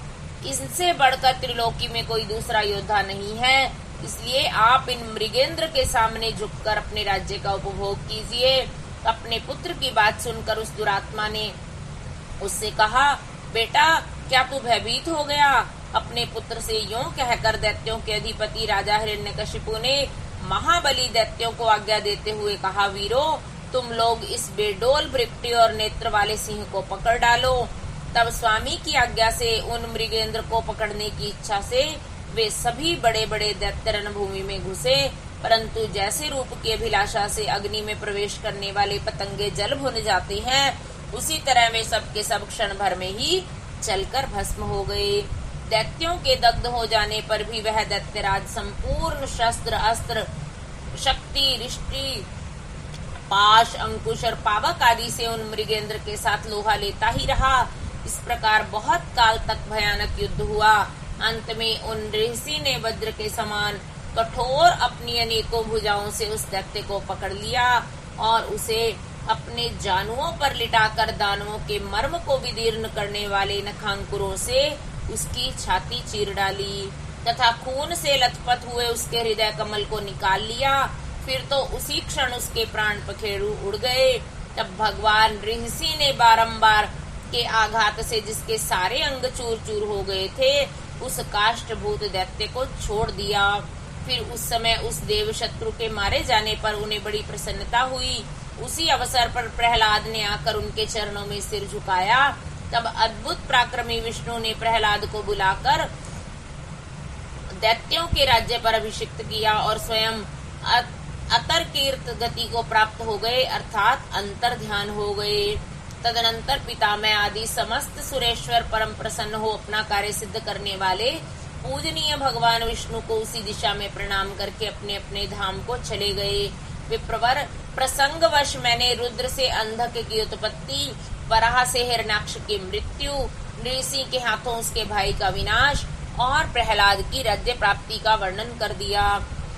इनसे बढ़कर त्रिलोकी में कोई दूसरा योद्धा नहीं है, इसलिए आप इन मृगेंद्र के सामने झुककर अपने राज्य का उपभोग कीजिए। अपने पुत्र की बात सुनकर उस दुरात्मा ने उससे कहा, बेटा, क्या तू भयभीत हो गया? अपने पुत्र से यूं कहकर दैत्यों के अधिपति राजा हिरण्यकशिपु ने महाबली दैत्यों को आज्ञा देते हुए कहा, वीरो, तुम लोग इस बेडोल, भृकुटी और नेत्र वाले सिंह को पकड़ डालो। तब स्वामी की आज्ञा से उन मृगेंद्र को पकड़ने की इच्छा से वे सभी बड़े बड़े दैत्य रणभूमि में घुसे, परंतु जैसे रूप की अभिलाषा से अग्नि में प्रवेश करने वाले पतंगे जल भुन जाते हैं, उसी तरह वे सब के सब क्षण भर में ही जलकर भस्म हो गए। दैत्यों के दग्ध हो जाने पर भी वह दैत्यराज संपूर्ण शस्त्र, अस्त्र, शक्ति, रिष्टि, पाश, अंकुश और पावक आदि से उन मृगेंद्र के साथ लोहा लेता ही रहा। इस प्रकार बहुत काल तक भयानक युद्ध हुआ। अंत में उन ऋषि ने वज्र के समान कठोर अपनी अनेकों भुजाओं से उस दैत्य को पकड़ लिया और उसे अपने जानुओं पर लिटाकर दानवों के मर्म को विदीर्ण करने वाले नखांकुरों से उसकी छाती चीर डाली तथा खून से लथपथ हुए उसके हृदय कमल को निकाल लिया। फिर तो उसी क्षण उसके प्राण पखेरु उड़ गए। तब भगवान ऋषि ने बारंबार के आघात से जिसके सारे अंग चूर चूर हो गए थे उस काष्ठभूत दैत्य को छोड़ दिया। फिर उस समय उस देव शत्रु के मारे जाने पर उन्हें बड़ी प्रसन्नता हुई। उसी अवसर पर प्रहलाद ने आकर उनके चरणों में सिर झुकाया। तब अद्भुत पराक्रमी विष्णु ने प्रहलाद को बुलाकर दैत्यों के राज्य पर अभिषिक्त किया और स्वयं अतर्कीर्त गति को प्राप्त हो गए, अर्थात अंतर ध्यान हो गए। तदनंतर पितामह आदि समस्त सुरेश्वर परम प्रसन्न हो अपना कार्य सिद्ध करने वाले पूजनीय भगवान विष्णु को उसी दिशा में प्रणाम करके अपने अपने धाम को चले गए। विप्रवर, प्रसंगवश मैंने रुद्र से अंधक की उत्पत्ति, वराह से हिरण्याक्ष की मृत्यु, ऋषि के हाथों उसके भाई का विनाश और प्रहलाद की राज्य प्राप्ति का वर्णन कर दिया।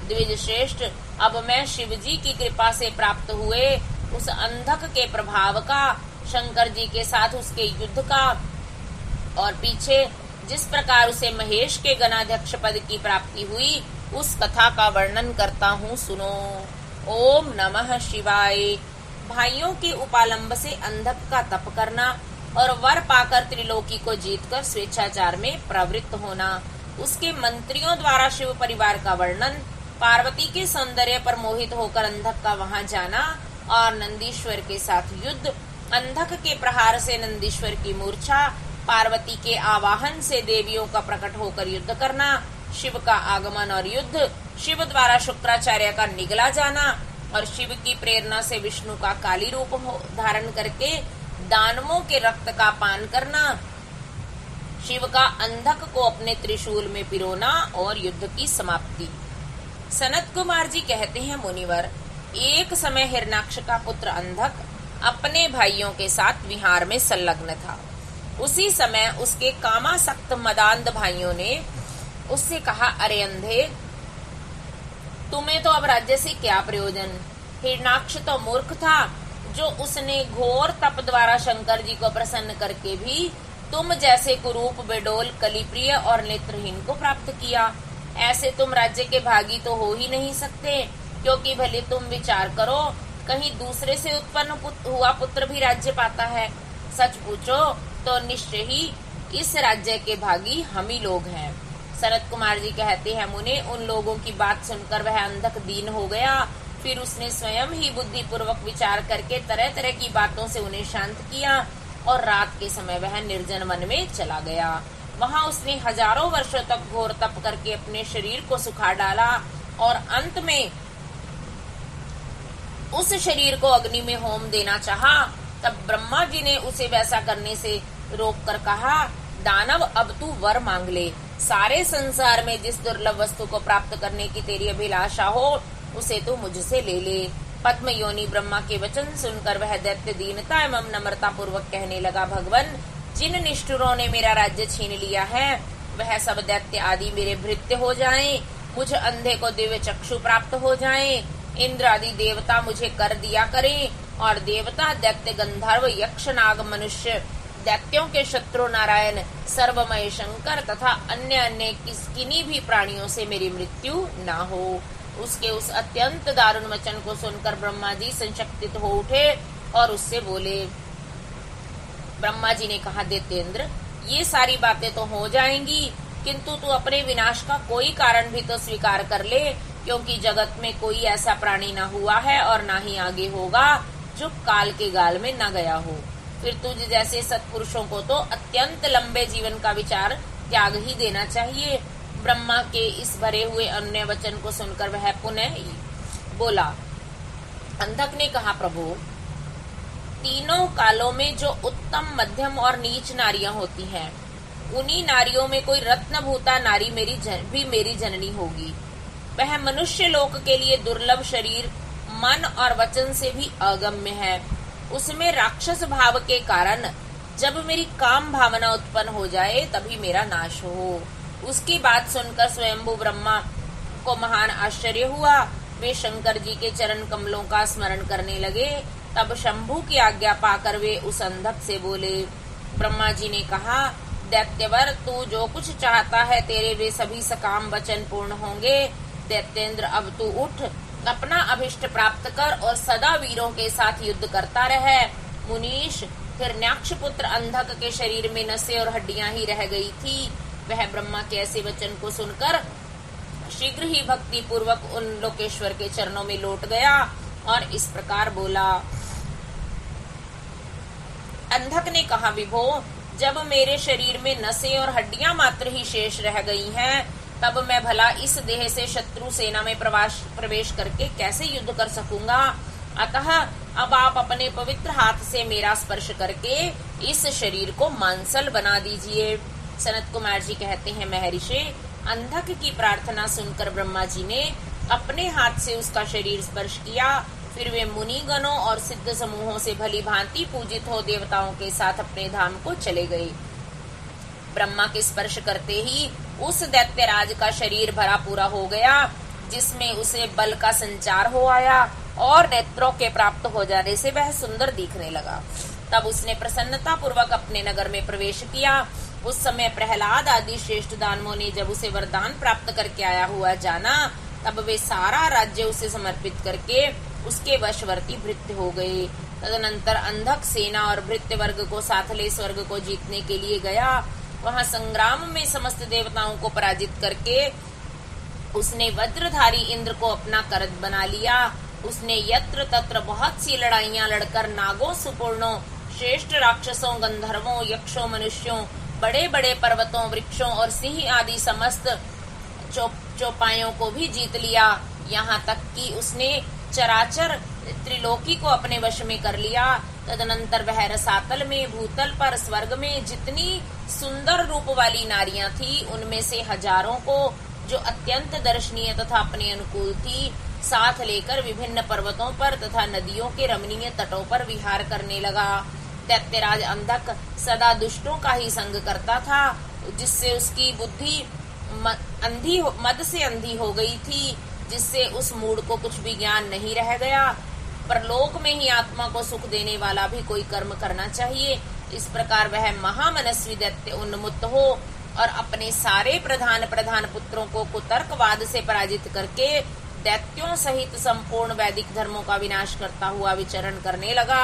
द्विज श्रेष्ठ, अब मैं शिवजी की कृपा से प्राप्त हुए उस अंधक के प्रभाव का, शंकर जी के साथ उसके युद्ध का और पीछे जिस प्रकार उसे महेश के गणाध्यक्ष पद की प्राप्ति हुई उस कथा का वर्णन करता हूँ, सुनो। ओम नमः शिवाय। भाइयों के उपालंब से अंधक का तप करना और वर पाकर त्रिलोकी को जीतकर स्वेच्छाचार में प्रवृत्त होना, उसके मंत्रियों द्वारा शिव परिवार का वर्णन, पार्वती के सौंदर्य पर मोहित होकर अंधक का वहां जाना और नंदीश्वर के साथ युद्ध, अंधक के प्रहार से नंदीश्वर की मूर्छा, पार्वती के आवाहन से देवियों का प्रकट होकर युद्ध करना, शिव का आगमन और युद्ध, शिव द्वारा शुक्राचार्य का निगला जाना और शिव की प्रेरणा से विष्णु का काली रूप धारण करके दानवों के रक्त का पान करना, शिव का अंधक को अपने त्रिशूल में पिरोना और युद्ध की समाप्ति। सनत कुमार जी कहते हैं, मुनिवर, एक समय हिरण्याक्ष का पुत्र अंधक अपने भाइयों के साथ विहार में संलग्न था। उसी समय उसके कामासक्त मदांध भाइयों ने उससे कहा, अरे अंधे, तुम्हें तो अब राज्य से क्या प्रयोजन। हिरण्याक्ष तो मूर्ख था जो उसने घोर तप द्वारा शंकर जी को प्रसन्न करके भी तुम जैसे कुरूप, बेडोल, कलिप्रिय और नेत्रहीन को प्राप्त किया। ऐसे तुम राज्य के भागी तो हो ही नहीं सकते, क्योंकि भले तुम विचार करो, कहीं दूसरे से उत्पन्न हुआ पुत्र भी राज्य पाता है। सच पूछो तो निश्चय ही इस राज्य के भागी हम ही लोग हैं। शरद कुमार जी कहते हैं, मुने, उन लोगों की बात सुनकर वह अंधक दीन हो गया। फिर उसने स्वयं ही बुद्धि पूर्वक विचार करके तरह तरह की बातों से उन्हें शांत किया और रात के समय वह निर्जन वन में चला गया। वहां उसने हजारों वर्षों तक घोर तप करके अपने शरीर को सुखा डाला और अंत में उस शरीर को अग्नि में होम देना चाहा। तब ब्रह्मा जी ने उसे वैसा करने से रोककर कहा, दानव, अब तू वर मांग ले। सारे संसार में जिस दुर्लभ वस्तु को प्राप्त करने की तेरी अभिलाषा हो उसे तू मुझसे ले ले। पद्म योनि ब्रह्मा के वचन सुनकर वह दैत्य दीनता एवं नम्रता पूर्वक कहने लगा, भगवन, जिन निष्ठुरों ने मेरा राज्य छीन लिया है वह सब दैत्य आदि मेरे भृत्य हो जाएं, मुझ अंधे को दिव्य चक्षु प्राप्त हो जाएं, इंद्र आदि देवता मुझे कर दिया करें और देवता, दैत्य, गंधर्व, यक्ष, नाग, मनुष्य, दैत्यों के शत्रु नारायण, सर्वमय शंकर तथा अन्य अन्य किन्हीं भी प्राणियों से मेरी मृत्यु न हो। उसके उस अत्यंत दारुण वचन को सुनकर ब्रह्मा जी संशक्तित हो उठे और उससे बोले। ब्रह्मा जी ने कहा, दैत्येंद्र, ये सारी बातें तो हो जाएंगी, किंतु तू अपने विनाश का कोई कारण भी तो स्वीकार कर ले, क्योंकि जगत में कोई ऐसा प्राणी न हुआ है और न ही आगे होगा जो काल के गाल में न गया हो। फिर तुझ जैसे सत्पुरुषों को तो अत्यंत लंबे जीवन का विचार त्याग ही देना चाहिए। ब्रह्मा के इस भरे हुए अन्य वचन को सुनकर वह पुनः बोला। अंधक ने कहा, प्रभु, तीनों कालों में जो उत्तम, मध्यम और नीच नारियां होती हैं, उन्हीं नारियों में कोई रत्नभूता नारी मेरी जननी होगी। वह मनुष्य लोक के लिए दुर्लभ शरीर, मन और वचन से भी अगम्य है। उसमें राक्षस भाव के कारण जब मेरी काम भावना उत्पन्न हो जाए तभी मेरा नाश हो। उसकी बात सुनकर स्वयंभू ब्रह्मा को महान आश्चर्य हुआ। वे शंकर जी के चरण कमलों का स्मरण करने लगे। तब शंभू की आज्ञा पाकर वे उस अंधक से बोले। ब्रह्मा जी ने कहा, दैत्यवर, तू जो कुछ चाहता है तेरे वे सभी सकाम वचन पूर्ण होंगे। दैत्येंद्र, अब तू उठ, अपना अभिष्ट प्राप्त कर और सदा वीरों के साथ युद्ध करता रहे। मुनीश, हिरण्याक्ष पुत्र अंधक के शरीर में नसें और हड्डियां ही रह गई थी। वह ब्रह्मा के ऐसे वचन को सुनकर शीघ्र ही भक्ति पूर्वक उन लोकेश्वर के चरणों में लौट गया और इस प्रकार बोला। अंधक ने कहा, विभो, जब मेरे शरीर में नसें और हड्डियां मात्र ही शेष रह गई हैं, तब मैं भला इस देह से शत्रु सेना में प्रवेश करके कैसे युद्ध कर सकूंगा। अतः अब आप अपने पवित्र हाथ से मेरा स्पर्श करके इस शरीर को मांसल बना दीजिए। सनत कुमार जी कहते हैं, महर्षि, अंधक की प्रार्थना सुनकर ब्रह्मा जी ने अपने हाथ से उसका शरीर स्पर्श किया। फिर वे मुनिगणों और सिद्ध समूहों से भली भांति पूजित हो देवताओं के साथ अपने धाम को चले गए। ब्रह्मा के स्पर्श करते ही उस दैत्यराज का शरीर भरा पूरा हो गया, जिसमें उसे बल का संचार हो आया और नेत्रों के प्राप्त हो जाने से वह सुंदर दिखने लगा। तब उसने प्रसन्नता पूर्वक अपने नगर में प्रवेश किया। उस समय प्रहलाद आदि श्रेष्ठ दानवों ने जब उसे वरदान प्राप्त करके आया हुआ जाना, तब वे सारा राज्य उसे समर्पित करके उसके वशवर्ती भृत्य हो गए। तदनंतर अंधक सेना और भृत्य वर्ग को साथ ले स्वर्ग को जीतने के लिए गया। वहां संग्राम में समस्त देवताओं को पराजित करके उसने वज्रधारी इंद्र को अपना करत बना लिया। उसने यत्र तत्र बहुत सी लड़ाइयां लड़कर नागों, सुपूर्णों, श्रेष्ठ राक्षसों, गंधर्वों, यक्षों, मनुष्यों, बड़े बड़े पर्वतों, वृक्षों और सिंह आदि समस्त चौपायों को भी जीत लिया। यहाँ तक कि उसने चराचर त्रिलोकी को अपने वश में कर लिया। तदनंतर वह रसातल में, भूतल पर, स्वर्ग में जितनी सुंदर रूप वाली नारियां थी, उनमें से हजारों को जो अत्यंत दर्शनीय तथा अपने अनुकूल थी, साथ लेकर विभिन्न पर्वतों पर तथा नदियों के रमणीय तटों पर विहार करने लगा। दैत्यराज अंधक सदा दुष्टों का ही संग करता था, जिससे उसकी बुद्धि मद से अंधी हो गई थी, जिससे उस मूढ़ को कुछ भी ज्ञान नहीं रह गया। परलोक में ही आत्मा को सुख देने वाला भी कोई कर्म करना चाहिए। इस प्रकार वह महामनस्वी दैत्य उन्मुक्त हो और अपने सारे प्रधान पुत्रों को कुतर्कवाद से पराजित करके दैत्यों सहित संपूर्ण वैदिक धर्मों का विनाश करता हुआ विचरण करने लगा।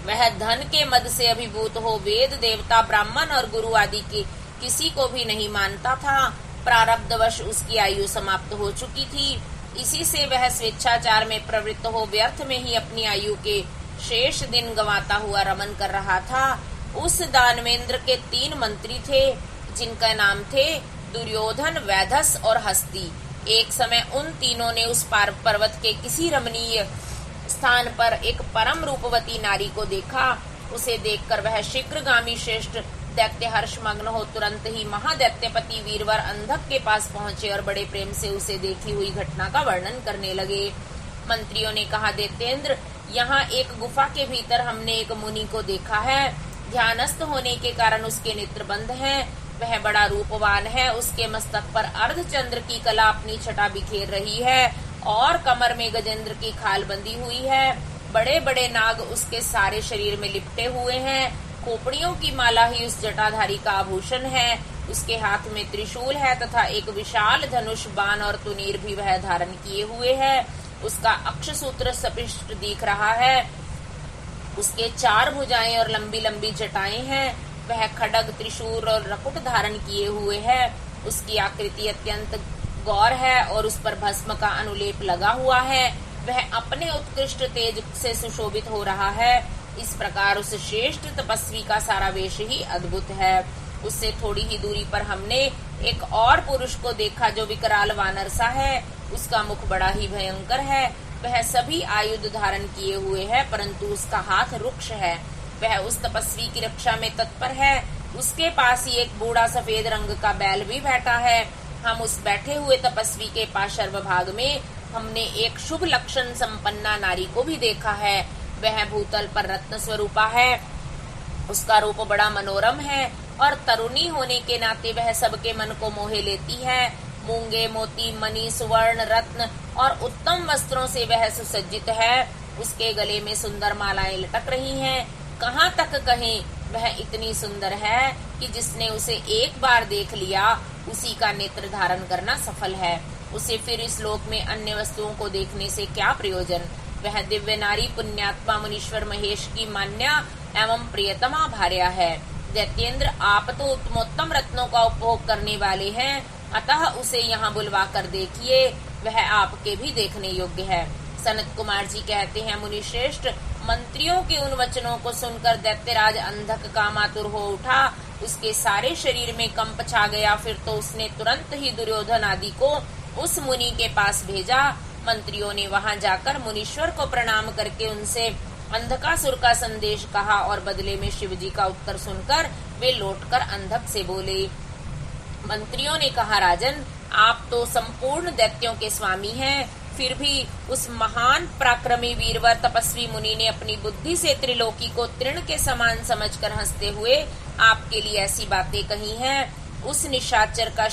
वह धन के मद से अभिभूत हो वेद, देवता, ब्राह्मण और गुरु आदि के किसी को भी नहीं मानता था। प्रारब्धवश उसकी आयु समाप्त हो चुकी थी। इसी से वह स्वेच्छाचार में प्रवृत्त हो व्यर्थ में ही अपनी आयु के शेष दिन गंवाता हुआ रमन कर रहा था। उस दानवेंद्र के 3 मंत्री थे, जिनका नाम थे दुर्योधन, वैधस और हस्ती। एक समय उन तीनों ने उस पर्वत के किसी रमणीय स्थान पर एक परम रूपवती नारी को देखा। उसे देखकर वह शीघ्रगामी श्रेष्ठ दैत्य हर्षमग्न हो तुरंत ही महादैत्यपति वीरवर अंधक के पास पहुंचे और बड़े प्रेम से उसे देखी हुई घटना का वर्णन करने लगे। मंत्रियों ने कहा, दैत्येंद्र, यहाँ एक गुफा के भीतर हमने एक मुनि को देखा है। ध्यानस्थ होने के कारण उसके नेत्र बंद हैं। वह बड़ा रूपवान है। उसके मस्तक पर अर्धचंद्र की कला अपनी छटा बिखेर रही है और कमर में गजेंद्र की खाल बंधी हुई है। बड़े बड़े नाग उसके सारे शरीर में लिपटे हुए हैं। खोपड़ियों की माला ही उस जटाधारी का आभूषण है। उसके हाथ में त्रिशूल है तथा एक विशाल धनुष, बाण और तुनीर भी वह धारण किए हुए है। उसका अक्षसूत्र स्पष्ट दिख रहा है। उसके 4 भुजाएं और लंबी लंबी जटाएं हैं। वह खड्ग, त्रिशूल और रकुट धारण किए हुए है। उसकी आकृति अत्यंत गौर है और उस पर भस्म का अनुलेप लगा हुआ है। वह अपने उत्कृष्ट तेज से सुशोभित हो रहा है। इस प्रकार उस श्रेष्ठ तपस्वी का सारा वेश ही अद्भुत है। उससे थोड़ी ही दूरी पर हमने एक और पुरुष को देखा जो विकराल वानर सा है। उसका मुख बड़ा ही भयंकर है। वह सभी आयुध धारण किए हुए है, परंतु उसका हाथ रुक्ष है। वह उस तपस्वी की रक्षा में तत्पर है। उसके पास ही एक बूढ़ा सफेद रंग का बैल भी बैठा है। हम उस बैठे हुए तपस्वी के पास सर्वभाग में हमने एक शुभ लक्षण संपन्ना नारी को भी देखा है। वह भूतल पर रत्न स्वरूपा है। उसका रूप बड़ा मनोरम है और तरुणी होने के नाते वह सबके मन को मोहे लेती है। मूंगे, मोती, मणि, सुवर्ण, रत्न और उत्तम वस्त्रों से वह सुसज्जित है। उसके गले में सुंदर मालाएं लटक रही हैं। कहाँ तक कहें, वह इतनी सुंदर है कि जिसने उसे एक बार देख लिया उसी का नेत्र धारण करना सफल है। उसे फिर इस लोक में अन्य वस्तुओं को देखने से क्या प्रयोजन। वह दिव्य नारी पुण्यात्मा मुनीश्वर महेश की मान्या एवं प्रियतमा भार्या है। दैत्येंद्र, आप तो उत्तमोत्तम रत्नों का उपभोग करने वाले हैं, अतः उसे यहाँ बुलवा कर देखिए, वह आपके भी देखने योग्य है। सनत कुमार जी कहते हैं, मुनि श्रेष्ठ, मंत्रियों के उन वचनों को सुनकर दैत्यराज अंधक कामातुर हो उठा। उसके सारे शरीर में कंप छा गया। फिर तो उसने तुरंत ही दुर्योधन आदि को उस मुनि के पास भेजा। मंत्रियों ने वहां जाकर मुनीश्वर को प्रणाम करके उनसे अंधकासुर का संदेश कहा और बदले में शिवजी का उत्तर सुनकर वे लौटकर अंधक से बोले। मंत्रियों ने कहा, राजन, आप तो संपूर्ण दैत्यों के स्वामी हैं, फिर भी उस महान पराक्रमी वीरवर तपस्वी मुनि ने अपनी बुद्धि से त्रिलोकी को तृण के समान समझकर हंसते हुए आपके लिए ऐसी बातें कही हैं। उस निशाचर का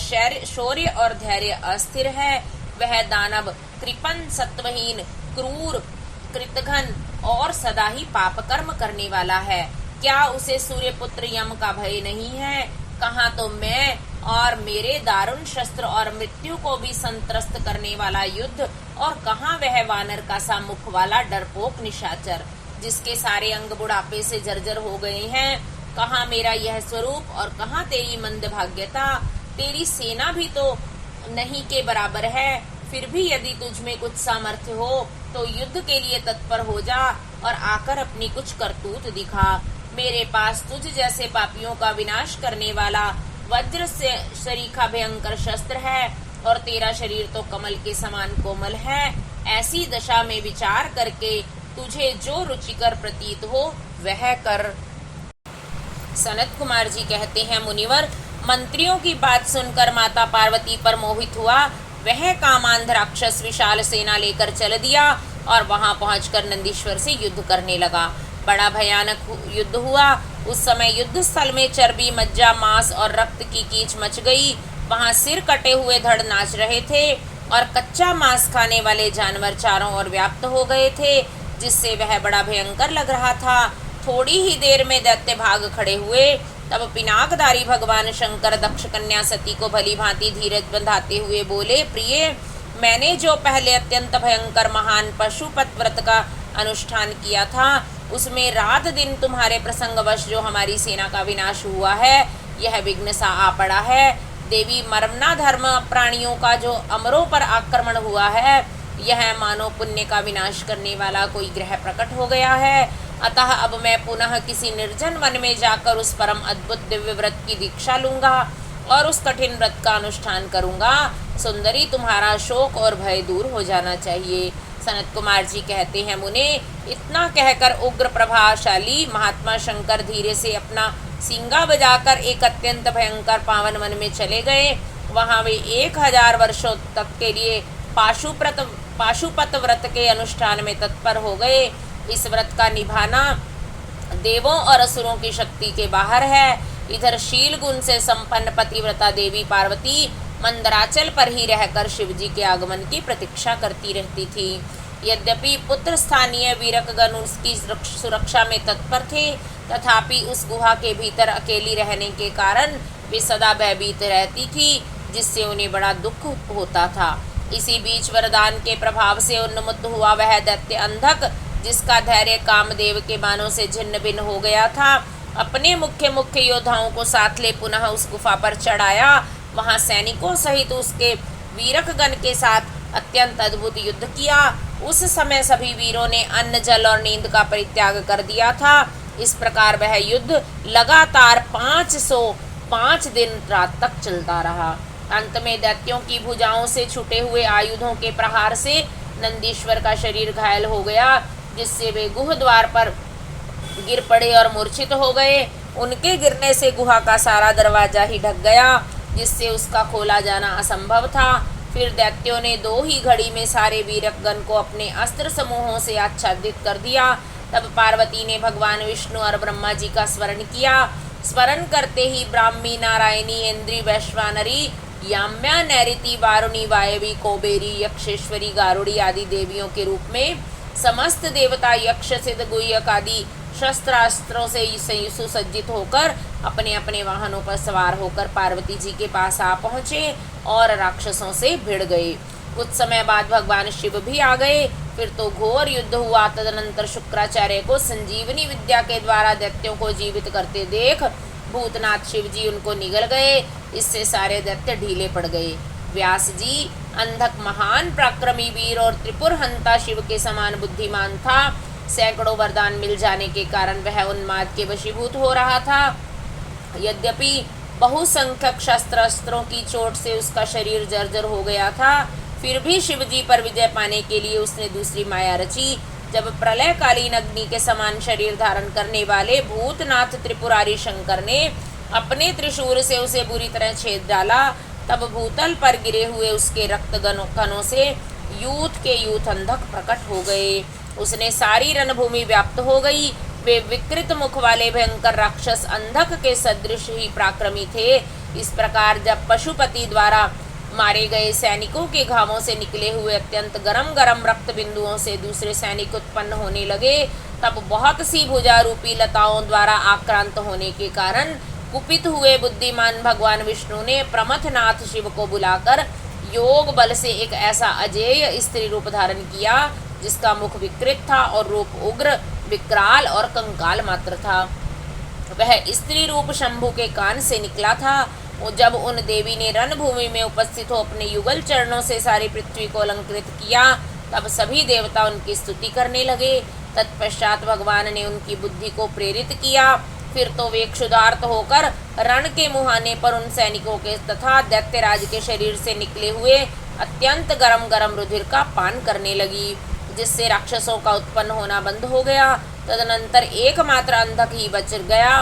शौर्य और धैर्य अस्थिर है। वह दानव, कृपण, सत्वहीन, क्रूर, कृतघ्न और सदा ही पाप कर्म करने वाला है। क्या उसे सूर्यपुत्र यम का भय नहीं है? कहाँ तो मैं और मेरे दारुण शस्त्र और मृत्यु को भी संत्रस्त करने वाला युद्ध, और कहाँ वह वानर का सा मुख वाला डरपोक निशाचर जिसके सारे अंग बुढ़ापे से जर्जर हो गए हैं। कहाँ मेरा यह स्वरूप और कहाँ तेरी मंदभाग्यता। तेरी सेना भी तो नहीं के बराबर है। फिर भी यदि तुझ में कुछ सामर्थ्य हो तो युद्ध के लिए तत्पर हो जा और आकर अपनी कुछ करतूत दिखा। मेरे पास तुझ जैसे पापियों का विनाश करने वाला वज्र से शरीखा भयंकर शस्त्र है, और तेरा शरीर तो कमल के समान कोमल है। ऐसी दशा में विचार करके तुझे जो रुचिकर प्रतीत हो वह कर। सनत कुमार जी कहते हैं, मुनिवर, मंत्रियों की बात सुनकर माता पार्वती पर मोहित हुआ। वह कामांध राक्षस विशाल सेना लेकर चल दिया और वहां पहुंचकर नंदीश्वर से युद्ध करने लगा। बड़ा भयानक युद्ध हुआ। उस समय युद्ध स्थल में चर्बी, मज्जा, मांस और रक्त की कीच मच गई। वहां सिर कटे हुए धड़ नाच रहे थे और कच्चा मांस खाने वाले जानवर चारों ओर व्याप्त हो गए थे, जिससे वह बड़ा भयंकर लग रहा था। थोड़ी ही देर में दैत्य भाग खड़े हुए। तब पिनाकधारी भगवान शंकर दक्ष कन्या सती को भली भांति धीरज बंधाते हुए बोले, प्रिय, मैंने जो पहले अत्यंत भयंकर महान पशुपत व्रत का अनुष्ठान किया था, उसमें रात दिन तुम्हारे प्रसंगवश जो हमारी सेना का विनाश हुआ है, यह विघ्न सा आ पड़ा है। देवी, मरमना धर्म प्राणियों का जो अमरों पर आक्रमण हुआ है, यह मानो पुण्य का विनाश करने वाला कोई ग्रह प्रकट हो गया है। अतः अब मैं पुनः किसी निर्जन वन में जाकर उस परम अद्भुत दिव्य व्रत की दीक्षा लूंगा और उस कठिन व्रत का अनुष्ठान करूंगा। सुंदरी, तुम्हारा शोक और भय दूर हो जाना चाहिए। सनत कुमार जी कहते हैं, मुने, इतना कहकर उग्र प्रभावशाली महात्मा शंकर धीरे से अपना सिंगा बजाकर एक अत्यंत भयंकर पावन वन में चले गए। वहां वे 1000 वर्षों तक के लिए पाशुपत व्रत के अनुष्ठान में तत्पर हो गए। इस व्रत का निभाना देवों और असुरों की शक्ति के बाहर है। इधर शील गुण से संपन्न पतिव्रता देवी पार्वती मंदराचल पर ही रहकर शिवजी के आगमन की प्रतीक्षा करती रहती थी। यद्यपि पुत्र स्थानीय वीरकगण उसकी सुरक्षा में तत्पर थे, तथापि उस गुहा के भीतर अकेली रहने के कारण वे सदा भयभीत रहती थी, जिससे उन्हें बड़ा दुख होता था। इसी बीच वरदान के प्रभाव से उन्मुक्त हुआ वह दैत्य अंधक, जिसका धैर्य कामदेव के बाणों से छिन्न भिन्न हो गया था, अपने मुख्य योद्धाओं को साथ ले पुनः उस गुफा पर चढ़ाया। वहां सैनिकों सहित उसके वीरकगण के साथ अत्यंत अद्भुत युद्ध किया। उस समय सभी वीरों ने अन्न, जल और नींद का परित्याग कर दिया था। इस प्रकार वह युद्ध लगातार 505 दिन रात तक चलता रहा। अंत में दैत्यों की भुजाओं से छूटे हुए आयुधों के प्रहार से नंदीश्वर का शरीर घायल हो गया, जिससे वे गुह द्वार पर गिर पड़े और मूर्छित हो गए। उनके गिरने से गुहा का सारा दरवाजा ही ढक गया, जिससे उसका खोला जाना असंभव था। फिर दैत्यों ने 2 ही घड़ी में सारे वीरगण को अपने अस्त्र समूहों से आच्छादित कर दिया। तब पार्वती ने भगवान विष्णु और ब्रह्मा जी का स्मरण किया। स्मरण करते ही ब्राह्मी, नारायणी, इंद्री, वैश्वानरी, याम्या, नैऋति, वारुणी, वायवी, कौबेरी, यक्षेश्वरी, गारुड़ी आदि देवियों के रूप में समस्त देवता यक्ष, सिद्ध, गुह्यक आदि शस्त्रास्त्रों से सुसज्जित होकर अपने अपने वाहनों पर सवार होकर पार्वती जी के पास आ पहुँचे और राक्षसों से भिड़ गए। कुछ समय बाद भगवान शिव भी आ गए। फिर तो घोर युद्ध हुआ। तदनंतर शुक्राचार्य को संजीवनी विद्या के द्वारा दैत्यों को जीवित करते देख भूतनाथ शिव जी उनको निगल गए। इससे सारे दैत्य ढीले पड़ गए। व्यास जी अंधक महान पराक्रमी वीर और त्रिपुर हंता शिव के समान बुद्धिमान था। सैकड़ों वरदान मिल जाने के कारण वह उन्माद के वशीभूत हो रहा था। यद्यपि बहुसंख्यक शस्त्रास्त्रों की चोट से उसका शरीर जर्जर हो गया था, फिर भी शिवजी पर विजय पाने के लिए उसने दूसरी माया रची। जब प्रलयकालीन अग्नि के समान शरीर धारण करने वाले भूतनाथ त्रिपुरारी शंकर ने अपने त्रिशूल से उसे बुरी तरह छेद डाला, तब भूतल पर गिरे हुए उसके रक्त कणों से यूथ के यूथ अंधक प्रकट हो गए। उसने सारी रणभूमि व्याप्त हो गई। वे विकृत मुख वाले भयंकर राक्षस अंधक के सदृश ही पराक्रमी थे। इस प्रकार जब पशुपति द्वारा मारे गए सैनिकों के घावों से निकले हुए अत्यंत गरम गरम रक्त बिंदुओं से दूसरे सैनिक उत्पन्न होने लगे, तब बहुत सी भुजारूपी लताओं द्वारा आक्रांत होने के कारण कुपित हुए बुद्धिमान भगवान विष्णु ने प्रमथनाथ शिव को बुलाकर योग बल से एक ऐसा अजेय स्त्री रूप धारण किया जिसका मुख विकृत था और रूप उग्र, विकराल और कंकाल मात्र था। वह स्त्री रूप शंभु के कान से निकला था। जब उन देवी ने रणभूमि में उपस्थित हो अपने युगल चरणों से सारी पृथ्वी को अलंकृत किया, तब सभी देवता उनकी स्तुति करने लगे। तत्पश्चात भगवान ने उनकी बुद्धि को प्रेरित किया। फिर तो वे क्षुधार्त होकर रण के मुहाने पर उन सैनिकों के तथा दैत्यराज के शरीर से निकले हुए अत्यंत गरम गरम रुधिर का पान करने लगी, जिससे राक्षसों का उत्पन्न होना बंद हो गया। तदनंतर एकमात्र अंधक ही बच गया।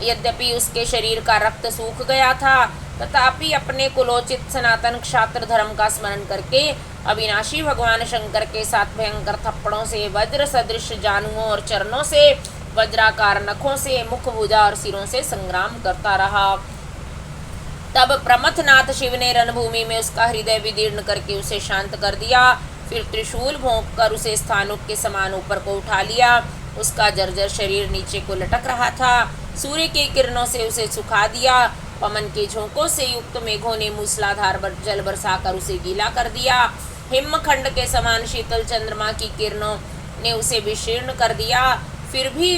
यद्यपि उसके शरीर का रक्त सूख गया था, तथापि अपने कुलोचित सनातन क्षात्र धर्म का स्मरण करके अविनाशी भगवान शंकर के साथ भयंकर थप्पड़ों से, वज्र सदृश जानुओं और चरणों से, वज्राकार नखों से, मुख, भुजा और सिरों से संग्राम करता रहा। तब प्रमथनाथ शिव ने रणभूमि में उसका हृदय विदीर्ण करके उसे शांत कर दिया। फिर त्रिशूल भोंक कर उसे स्थानुक के समान ऊपर को उठा लिया। उसका जर्जर शरीर नीचे को लटक रहा था। सूर्य की किरणों से उसे सुखा दिया। पवन के झोंकों से युक्त मेघों ने मूसलाधार जल बरसाकर उसे गीला कर दिया। हिमखंड के समान शीतल चंद्रमा की किरणों ने उसे विशीर्ण कर दिया। फिर भी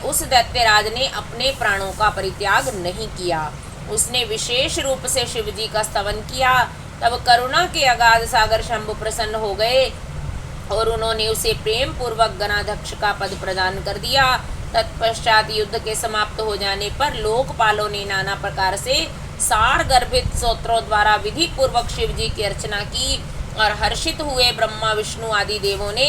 उस दैत्यराज ने अपने प्राणों का परित्याग नहीं किया। उसने विशेष रूप से शिवजी का स्तवन किया। तब करुणा के अगाध सागर शंभु प्रसन्न हो गए और उन्होंने उसे प्रेम पूर्वक गणाध्यक्ष का पद प्रदान कर दिया। तत्पश्चात युद्ध के समाप्त हो जाने पर लोकपालों ने नाना प्रकार से सार गर्भित स्तोत्रों द्वारा विधि पूर्वक शिवजी की अर्चना की और हर्षित हुए ब्रह्मा, विष्णु आदि देवों ने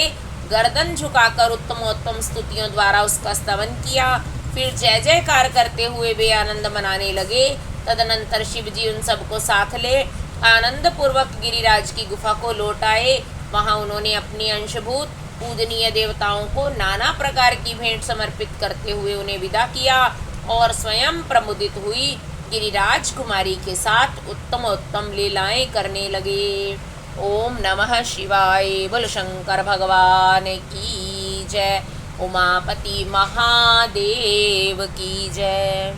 गर्दन झुकाकर उत्तमोत्तम स्तुतियों द्वारा उसका स्तवन किया। फिर जय जयकार करते हुए वे आनंद मनाने लगे। तदनंतर शिवजी उन सबको साथ ले आनंद पूर्वक गिरिराज की गुफा को लौट आए। वहां उन्होंने अपनी अंशभूत पूजनीय देवताओं को नाना प्रकार की भेंट समर्पित करते हुए उन्हें विदा किया और स्वयं प्रमुदित हुई गिरिराज कुमारी के साथ उत्तमोत्तम लीलाएं करने लगे। ओम नमः शिवाय। बोल शंकर भगवान की जय। उमापति महादेव की जय।